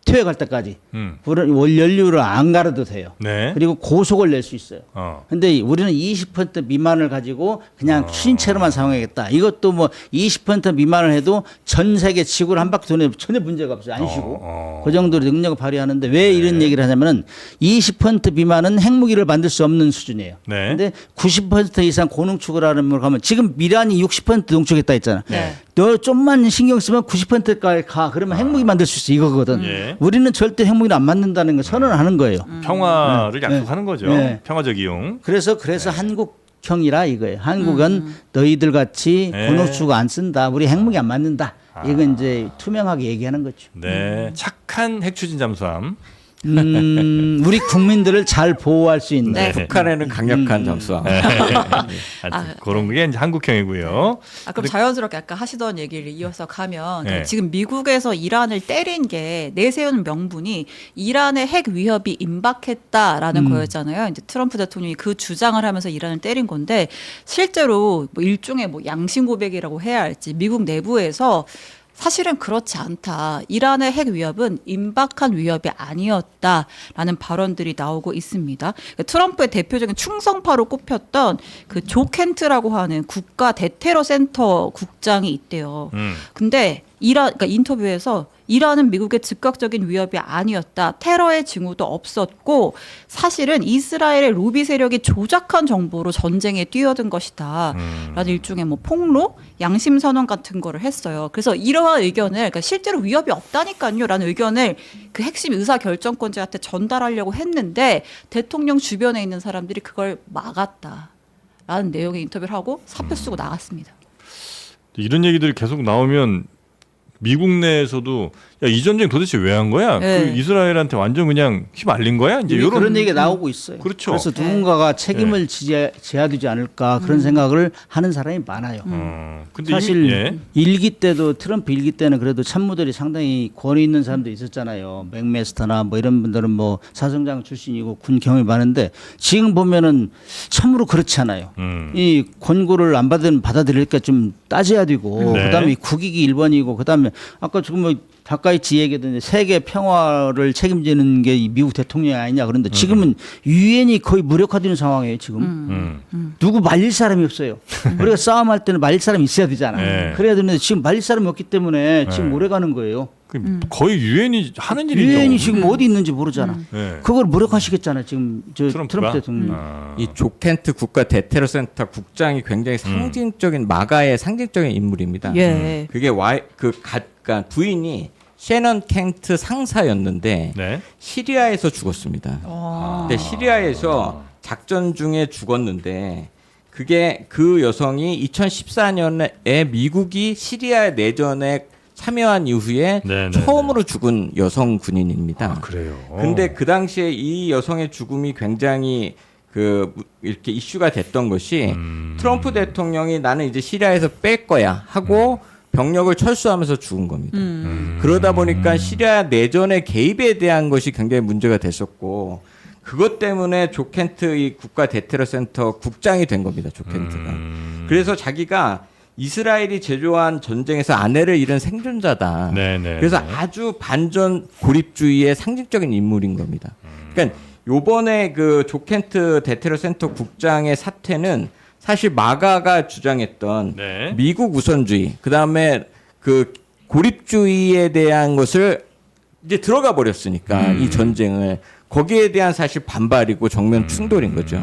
퇴역할 때까지 음. 연료를 안 갈아도 돼요. 네. 그리고 고속을 낼 수 있어요. 어. 근데 우리는 20% 미만을 가지고 그냥 추진체로만 사용하겠다. 이것도 뭐 20% 미만을 해도 전 세계 지구를 한 바퀴 도는 전혀 문제가 없어요. 안 쉬고. 그 정도로 능력을 발휘하는데 왜 이런 얘기를 하냐면은 20% 미만은 핵무기를 만들 수 없는 수준이에요. 네. 근데 90% 이상 고농축을 가면 지금 이란이 60% 농축했다 했잖아. 네. 너 좀만 신경 쓰면 90%까지 가. 그러면 핵무기 만들 수 있어. 이거거든. 예. 우리는 절대 핵무기를 안 만든다는 거 선언하는 거예요. 평화를 네. 약속하는 거죠. 네. 평화적 이용. 그래서 한국형이라 이거예요. 한국은 너희들 같이 네. 고농축 안 쓴다. 우리 핵무기 안 만든다. 이건 이제 투명하게 얘기하는 거죠. 네. 착한 핵 추진 잠수함. 우리 국민들을 잘 보호할 수 있는. 네. 북한에는 강력한 잠수함. 하여튼 그런 게 이제 한국형이고요. 그럼 자연스럽게 아까 하시던 얘기를 이어서 가면 네. 지금 미국에서 이란을 때린 게 내세운 명분이 이란의 핵 위협이 임박했다라는 거였잖아요. 이제 트럼프 대통령이 그 주장을 하면서 이란을 때린 건데 실제로 뭐 일종의 뭐 양심 고백이라고 해야 할지 미국 내부에서 사실은 그렇지 않다. 이란의 핵 위협은 임박한 위협이 아니었다라는 발언들이 나오고 있습니다. 트럼프의 대표적인 충성파로 꼽혔던 그 조 켄트라고 하는 국가 대테러 센터 국장이 있대요. 근데 그러니까 인터뷰에서 이란은 미국의 즉각적인 위협이 아니었다. 테러의 징후도 없었고 사실은 이스라엘의 로비 세력이 조작한 정보로 전쟁에 뛰어든 것이다. 라는 일종의 뭐 폭로, 양심 선언 같은 거를 했어요. 그래서 이러한 의견을 그러니까 실제로 위협이 없다니까요. 라는 의견을 그 핵심 의사 결정권자한테 전달하려고 했는데 대통령 주변에 있는 사람들이 그걸 막았다. 라는 내용의 인터뷰를 하고 사표 쓰고 나갔습니다. 이런 얘기들이 계속 나오면 미국 내에서도 야, 이 전쟁 도대체 왜 한 거야? 네. 그 이스라엘한테 완전 그냥 휘말린 거야? 이제 이미 이런 그런 얘기가 나오고 있어요. 그렇죠. 그래서 누군가가 책임을 져야 되지 않을까 그런 생각을 하는 사람이 많아요. 근데 사실 예. 일기 때도 트럼프 일기 때는 그래도 참모들이 상당히 권위 있는 사람도 있었잖아요. 맥메스터나 뭐 이런 분들은 뭐 사성장 출신이고 군 경험이 많은데 지금 보면은 참으로 그렇지 않아요. 이 권고를 안 받아들일까 좀 따져야 되고 네. 그다음에 국익이 1번이고 그다음에 아까 지금 뭐 가까이치 얘기했는데 세계 평화를 책임지는 게 이 미국 대통령이 아니냐 그런데 지금은 유엔이 거의 무력화되는 상황이에요 지금. 누구 말릴 사람이 없어요. 우리가 싸움할 때는 말릴 사람이 있어야 되잖아. 네. 그래야 되는데 지금 말릴 사람이 없기 때문에 지금 오래 가는 거예요. 거의 유엔이 하는 일이죠. 유엔이 지금 어디 있는지 모르잖아. 네. 그걸 무력화시켰잖아요 지금 저 트럼프가? 트럼프 대통령. 이 조켄트 국가 대테러 센터 국장이 굉장히 상징적인 마가의 상징적인 인물입니다. 예. 그게 그러니까 부인이 셰넌 켄트 상사였는데 네. 시리아에서 죽었습니다. 근데 시리아에서 작전 중에 죽었는데 그게 그 여성이 2014년에 미국이 시리아 내전에 참여한 이후에 네, 네, 처음으로 죽은 여성 군인입니다. 아, 그래요. 근데 그 당시에 이 여성의 죽음이 굉장히 이렇게 이슈가 됐던 것이 트럼프 대통령이 나는 이제 시리아에서 뺄 거야 하고 병력을 철수하면서 죽은 겁니다. 그러다 보니까 시리아 내전의 개입에 대한 것이 굉장히 문제가 됐었고 그것 때문에 조켄트 이 국가 대테러 센터 국장이 된 겁니다. 조켄트가. 그래서 자기가 이스라엘이 제조한 전쟁에서 아내를 잃은 생존자다. 네네. 그래서 아주 반전 고립주의의 상징적인 인물인 겁니다. 그러니까 요번에 그 조켄트 대테러 센터 국장의 사퇴는 사실 마가가 주장했던 네. 미국 우선주의, 그 다음에 그 고립주의에 대한 것을 이제 들어가 버렸으니까 이 전쟁을 거기에 대한 사실 반발이고 정면 충돌인 거죠.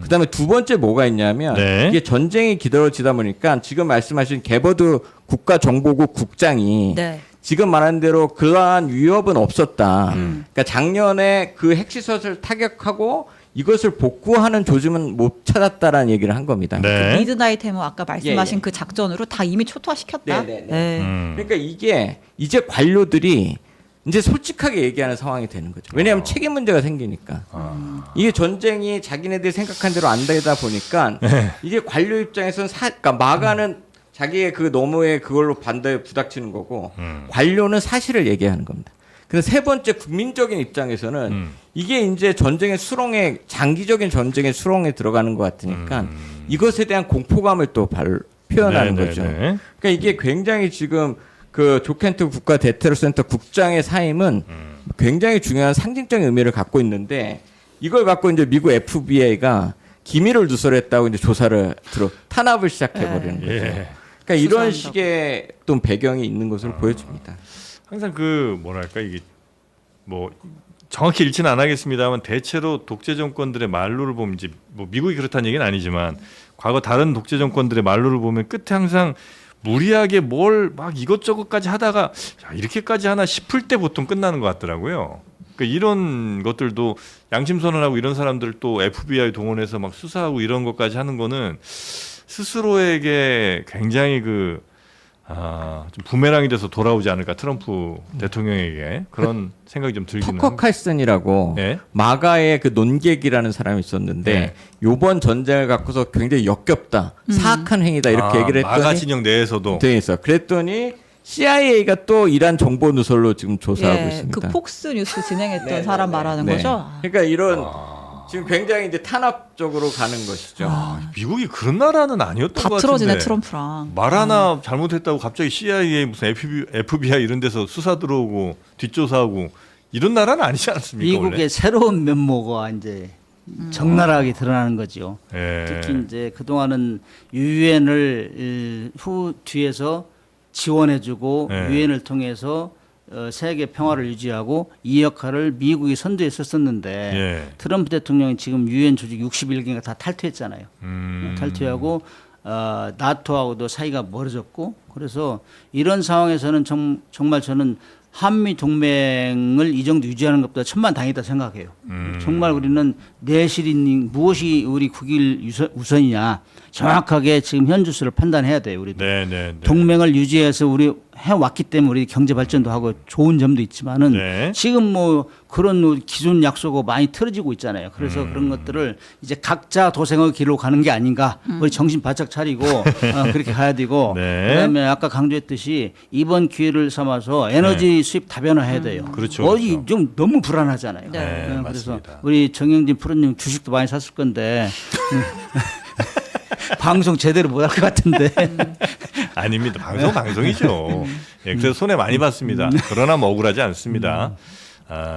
그 다음에 두 번째 뭐가 있냐면 네. 이게 전쟁이 기다려지다 보니까 지금 말씀하신 게버드 국가정보국 국장이 네. 지금 말한 대로 그러한 위협은 없었다. 그러니까 작년에 그 핵시설을 타격하고 이것을 복구하는 조짐은 못 찾았다라는 얘기를 한 겁니다. 네. 미드나잇 해머 아까 말씀하신 예, 예. 그 작전으로 다 이미 초토화시켰다. 네. 그러니까 이게 이제 관료들이 이제 솔직하게 얘기하는 상황이 되는 거죠. 왜냐하면 책임 문제가 생기니까. 이게 전쟁이 자기네들이 생각한 대로 안 되다 보니까 이게 관료 입장에서는 그러니까 마가는 자기의 그 너머에 그걸로 반대에 부닥치는 거고 관료는 사실을 얘기하는 겁니다. 근데 세 번째 국민적인 입장에서는 이게 이제 전쟁의 수렁에 장기적인 전쟁의 수렁에 들어가는 것 같으니까 이것에 대한 공포감을 또 표현하는 거죠. 네. 그러니까 이게 굉장히 지금 그 조켄트 국가 대테러센터 국장의 사임은 굉장히 중요한 상징적인 의미를 갖고 있는데 이걸 갖고 이제 미국 FBI가 기밀을 누설했다고 이제 조사를 탄압을 시작해 버리는 거죠. 예. 그러니까 이런 수사한다고. 식의 또 배경이 있는 것으로 보여집니다. 항상 그 뭐랄까 이게 뭐 정확히 읽지는 안 하겠습니다만 대체로 독재 정권들의 말로를 보면 이제 뭐 미국이 그렇다는 얘기는 아니지만 과거 다른 독재 정권들의 말로를 보면 끝에 항상 무리하게 뭘 막 이것저것까지 하다가 야, 이렇게까지 하나 싶을 때 보통 끝나는 것 같더라고요. 그러니까 이런 것들도 양심선언하고 이런 사람들 또 FBI 동원해서 막 수사하고 이런 것까지 하는 거는 스스로에게 굉장히 좀 부메랑이 돼서 돌아오지 않을까 트럼프 대통령에게 그런 생각이 좀 들기는 터커 칼슨이라고 네. 마가의 그 논객이라는 사람이 있었는데 네. 요번 전쟁을 갖고서 굉장히 역겹다, 사악한 행위다 이렇게 얘기를 했더니 마가 진영 내에서도 돼 있어. 그랬더니 CIA가 또 이란 정보 누설로 지금 조사하고 있습니다. 그 폭스 뉴스 진행했던 네, 사람 네, 말하는 네. 거죠. 그러니까 이런 지금 굉장히 이제 탄압적으로 가는 것이죠. 미국이 그런 나라는 아니었던 다 것 틀어지네 같은데 트럼프랑. 말 하나 잘못했다고 갑자기 CIA 무슨 FBI 이런 데서 수사 들어오고 뒷조사하고 이런 나라는 아니지 않습니까? 미국의 원래? 새로운 면모가 이제 적나라하게 드러나는 거죠. 예. 특히 이제 그동안은 유엔을 후 뒤에서 지원해주고 네. 유엔을 통해서 세계 평화를 유지하고 이 역할을 미국이 선두했었었는데 예. 트럼프 대통령이 지금 유엔 조직 61개가 다 탈퇴했잖아요. 음. 탈퇴하고 나토하고도 사이가 멀어졌고 그래서 이런 상황에서는 정말 저는 한미 동맹을 이 정도 유지하는 것보다 천만다행이다 생각해요. 정말 우리는 내실인 무엇이 우리 국익 우선이냐 정확하게 지금 현주소를 판단해야 돼요. 우리도 네. 동맹을 유지해서 우리 해왔기 때문에 우리 경제 발전도 하고 좋은 점도 있지만은 네. 지금 뭐 그런 기존 약속이 많이 틀어지고 있잖아요. 그래서 그런 것들을 이제 각자 도생의 길로 가는 게 아닌가. 우리 정신 바짝 차리고 그렇게 가야 되고 네. 그다음에 아까 강조했듯이 이번 기회를 삼아서 에너지 수입 다변화해야 돼요. 그렇죠, 어디 그렇죠. 좀 너무 불안하잖아요. 네. 그래서 맞습니다. 우리 정영진 프로님 주식도 많이 샀을 건데 방송 제대로 못 할 것 같은데. 아닙니다. 방송이죠. 예, 그래서 손해 많이 봤습니다. 그러나 뭐 억울하지 않습니다.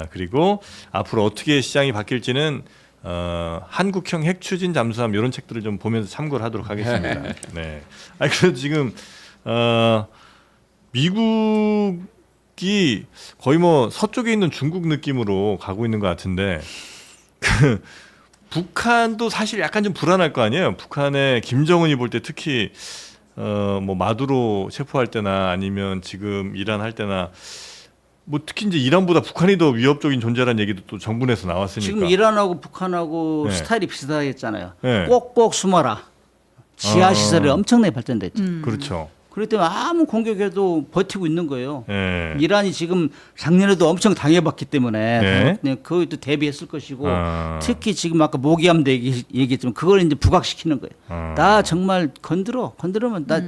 그리고 앞으로 어떻게 시장이 바뀔지는 한국형 핵추진 잠수함 이런 책들을 좀 보면서 참고를 하도록 하겠습니다. 네. 아니 그래도 지금 미국이 거의 뭐 서쪽에 있는 중국 느낌으로 가고 있는 것 같은데 그 북한도 사실 약간 좀 불안할 거 아니에요. 북한의 김정은이 볼 때 특히 뭐 마두로 체포할 때나 아니면 지금 이란 할 때나 뭐 특히 이제 이란보다 북한이 더 위협적인 존재라는 얘기도 또 정부 내에서 나왔으니까. 지금 이란하고 북한하고 네. 스타일이 비슷하겠잖아요. 네. 꼭꼭 숨어라. 지하 시설이 엄청나게 발전됐죠. 그렇죠. 그렇기 때문에 아무 공격에도 버티고 있는 거예요. 예. 이란이 지금 작년에도 엄청 당해봤기 때문에 네. 그냥 그것도 대비했을 것이고 특히 지금 아까 모기함도 얘기했지만 그걸 이제 부각시키는 거예요. 나 정말 건드리면 나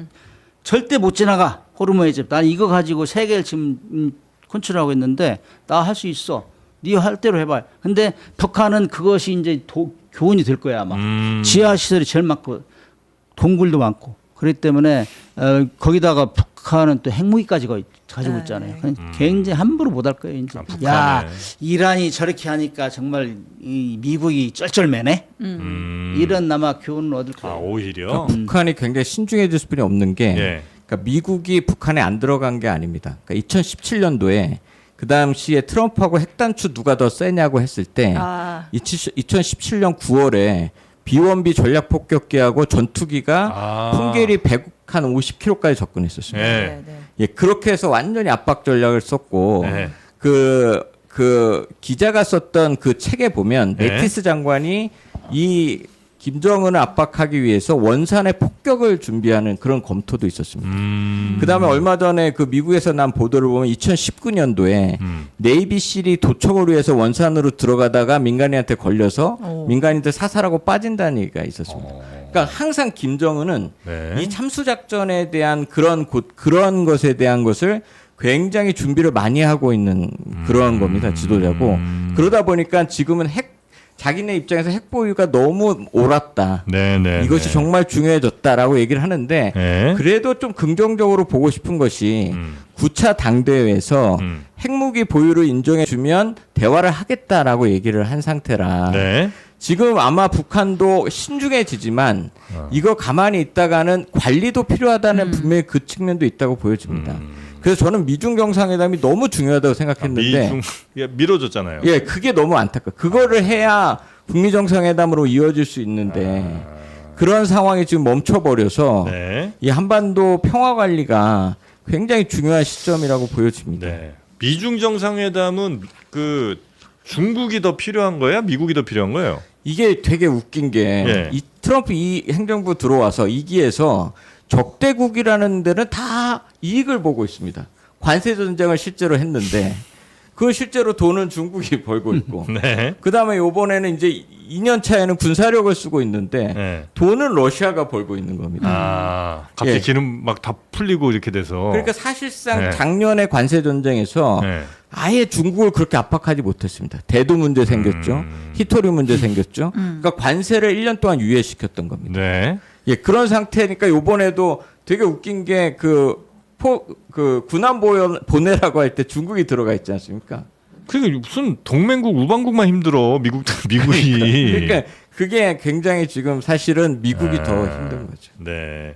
절대 못 지나가 호르몬의 집. 난 이거 가지고 세계를 지금 컨트롤하고 있는데 나 할 수 있어. 네 할 대로 해봐. 근데 북한은 그것이 이제 교훈이 될 거야 아마. 지하 시설이 제일 많고 동굴도 많고. 그렇기 때문에 거기다가 북한은 또 핵무기까지 가지고 있잖아요. 굉장히 함부로 못할 거예요. 이제. 북한에. 야 이란이 저렇게 하니까 정말 이 미국이 쩔쩔매네. 이런 아마 교훈을 얻을 거예요. 오히려. 북한이 굉장히 신중해질 수밖에 없는 게 예. 그러니까 미국이 북한에 안 들어간 게 아닙니다. 그러니까 2017년도에 그 당시에 트럼프하고 핵단추 누가 더 세냐고 했을 때 2017년 9월에 B-1B 전략 폭격기하고 전투기가 풍계리 150km까지 접근했었습니다. 예. 예, 그렇게 해서 완전히 압박 전략을 썼고 네. 그 기자가 썼던 그 책에 보면 네. 매티스 장관이 이 김정은을 압박하기 위해서 원산의 폭격을 준비하는 그런 검토도 있었습니다. 그다음에 얼마 전에 그 미국에서 난 보도를 보면 2019년도에 네이비실이 도청을 위해서 원산으로 들어가다가 민간인한테 걸려서 민간인들 사살하고 빠진다는 얘기가 있었습니다. 그러니까 항상 김정은은 네. 이 참수 작전에 대한 그런 것에 대한 것을 굉장히 준비를 많이 하고 있는 그런 겁니다. 지도자고. 그러다 보니까 지금은 자기네 입장에서 핵 보유가 너무 옳았다. 네네. 이것이 정말 중요해졌다라고 얘기를 하는데 네. 그래도 좀 긍정적으로 보고 싶은 것이 9차 당대회에서 핵무기 보유를 인정해주면 대화를 하겠다라고 얘기를 한 상태라 네. 지금 아마 북한도 신중해지지만 이거 가만히 있다가는 관리도 필요하다는 분명히 그 측면도 있다고 보여집니다. 그래서 저는 미중 정상회담이 너무 중요하다고 생각했는데 미중 미뤄졌잖아요. 예, 그게 너무 안타까워. 그거를 해야 북미 정상회담으로 이어질 수 있는데 그런 상황이 지금 멈춰버려서 네. 이 한반도 평화 관리가 굉장히 중요한 시점이라고 보여집니다. 네. 미중 정상회담은 그 중국이 더 필요한 거야? 미국이 더 필요한 거예요? 이게 되게 웃긴 게 예. 이 트럼프 이 행정부 들어와서 2기에서 적대국이라는 데는 다 이익을 보고 있습니다. 관세 전쟁을 실제로 했는데 그 실제로 돈은 중국이 벌고 있고 네. 그다음에 이번에는 이제 2년 차에는 군사력을 쓰고 있는데 네. 돈은 러시아가 벌고 있는 겁니다. 아, 갑자기 예. 기름 막 다 풀리고 이렇게 돼서. 그러니까 사실상 네. 작년에 관세 전쟁에서 네. 아예 중국을 그렇게 압박하지 못했습니다. 대두 문제 생겼죠. 히토리 문제 생겼죠. 그러니까 관세를 1년 동안 유예시켰던 겁니다. 네. 예, 그런 상태니까 이번에도 되게 웃긴 게 그 군안 보내라고 할 때 중국이 들어가 있지 않습니까? 그러니까 무슨 동맹국 우방국만 힘들어 미국이. 그러니까 그게 굉장히 지금 사실은 미국이 더 힘든 거죠. 네,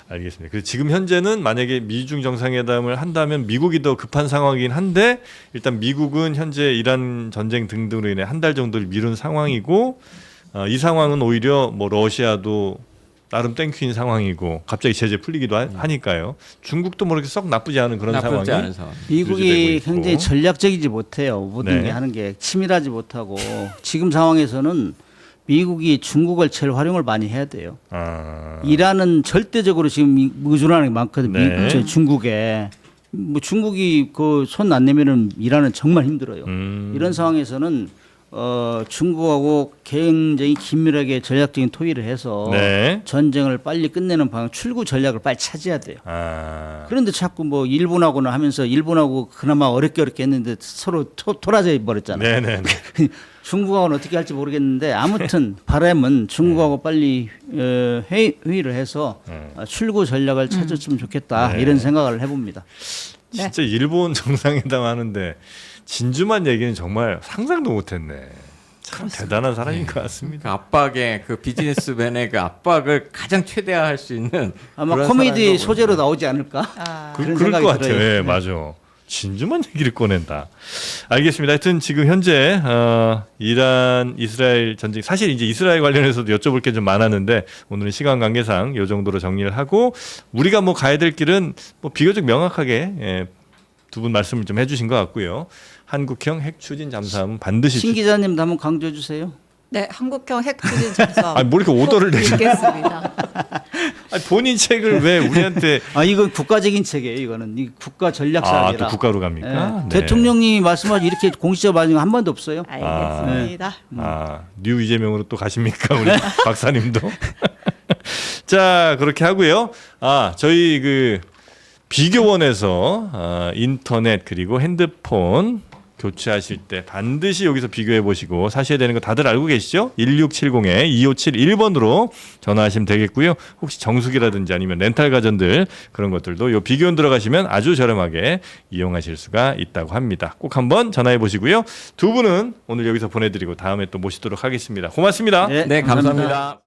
알겠습니다. 그래서 지금 현재는 만약에 미중 정상회담을 한다면 미국이 더 급한 상황이긴 한데 일단 미국은 현재 이란 전쟁 등등으로 인해 한 달 정도를 미룬 상황이고 이 상황은 오히려 뭐 러시아도 나름 땡큐인 상황이고 갑자기 제재 풀리기도 하니까요. 중국도 뭐 이렇게 썩 나쁘지 않은 그런 나쁘지 상황이 않은 상황. 미국이 유지되고 있고. 굉장히 전략적이지 못해요. 모든 네. 게 하는 게 치밀하지 못하고 지금 상황에서는 미국이 중국을 제일 활용을 많이 해야 돼요. 아, 이란은 절대적으로 지금 의존하는 게 많거든요. 네. 저 중국에 뭐 중국이 그 손 안 내면은 이란은 정말 힘들어요. 이런 상황에서는 중국하고 굉장히 긴밀하게 전략적인 토의를 해서 네. 전쟁을 빨리 끝내는 방향, 출구 전략을 빨리 찾아야 돼요. 아, 그런데 자꾸 뭐 일본하고는 하면서 일본하고 그나마 어렵게 했는데 서로 토라져 버렸잖아요. 네네. 중국하고는 어떻게 할지 모르겠는데 아무튼 바람은 중국하고 빨리 회의를 해서 출구 전략을 찾았으면 좋겠다 네. 이런 생각을 해봅니다. 진짜 일본 정상회담 하는데 진주만 얘기는 정말 상상도 못했네. 참 대단한 사람인 것 같습니다. 그 압박의 그 비즈니스맨의 그 압박을 가장 최대화할 수 있는 아마 그런 코미디 사람이라고 소재로 나오지 않을까? 그런 그럴 생각이 것 같아요. 들어요. 예, 맞아. 진주만 얘기를 꺼낸다. 알겠습니다. 하여튼 지금 현재 이란 이스라엘 전쟁 사실 이제 이스라엘 관련해서도 여쭤볼 게 좀 많았는데 오늘은 시간 관계상 이 정도로 정리를 하고 우리가 뭐 가야 될 길은 뭐 비교적 명확하게 두 분 말씀을 좀 해주신 것 같고요. 한국형 핵 추진 잠수함은 반드시 신 기자님도 한번 강조해 주세요. 네, 한국형 핵 추진 잠수함 아니 뭐 이렇게 오더를 내죠? 읽겠습니다. 아니, 본인 책을 왜 우리한테 이건 국가적인 책이에요. 이거는 이 국가 전략 사업이라. 또 국가로 갑니까? 네. 대통령이 말씀하신 이렇게 공식적 반응 한 번도 없어요. 알겠습니다. 뉴 이재명으로 또 가십니까 우리 박사님도? 자 그렇게 하고요. 저희 그 비교원에서 인터넷 그리고 핸드폰 교체하실 때 반드시 여기서 비교해 보시고 사셔야 되는 거 다들 알고 계시죠? 1670-2571번으로 전화하시면 되겠고요. 혹시 정수기라든지 아니면 렌탈 가전들 그런 것들도 요 비교원 들어가시면 아주 저렴하게 이용하실 수가 있다고 합니다. 꼭 한번 전화해 보시고요. 두 분은 오늘 여기서 보내드리고 다음에 또 모시도록 하겠습니다. 고맙습니다. 네, 감사합니다.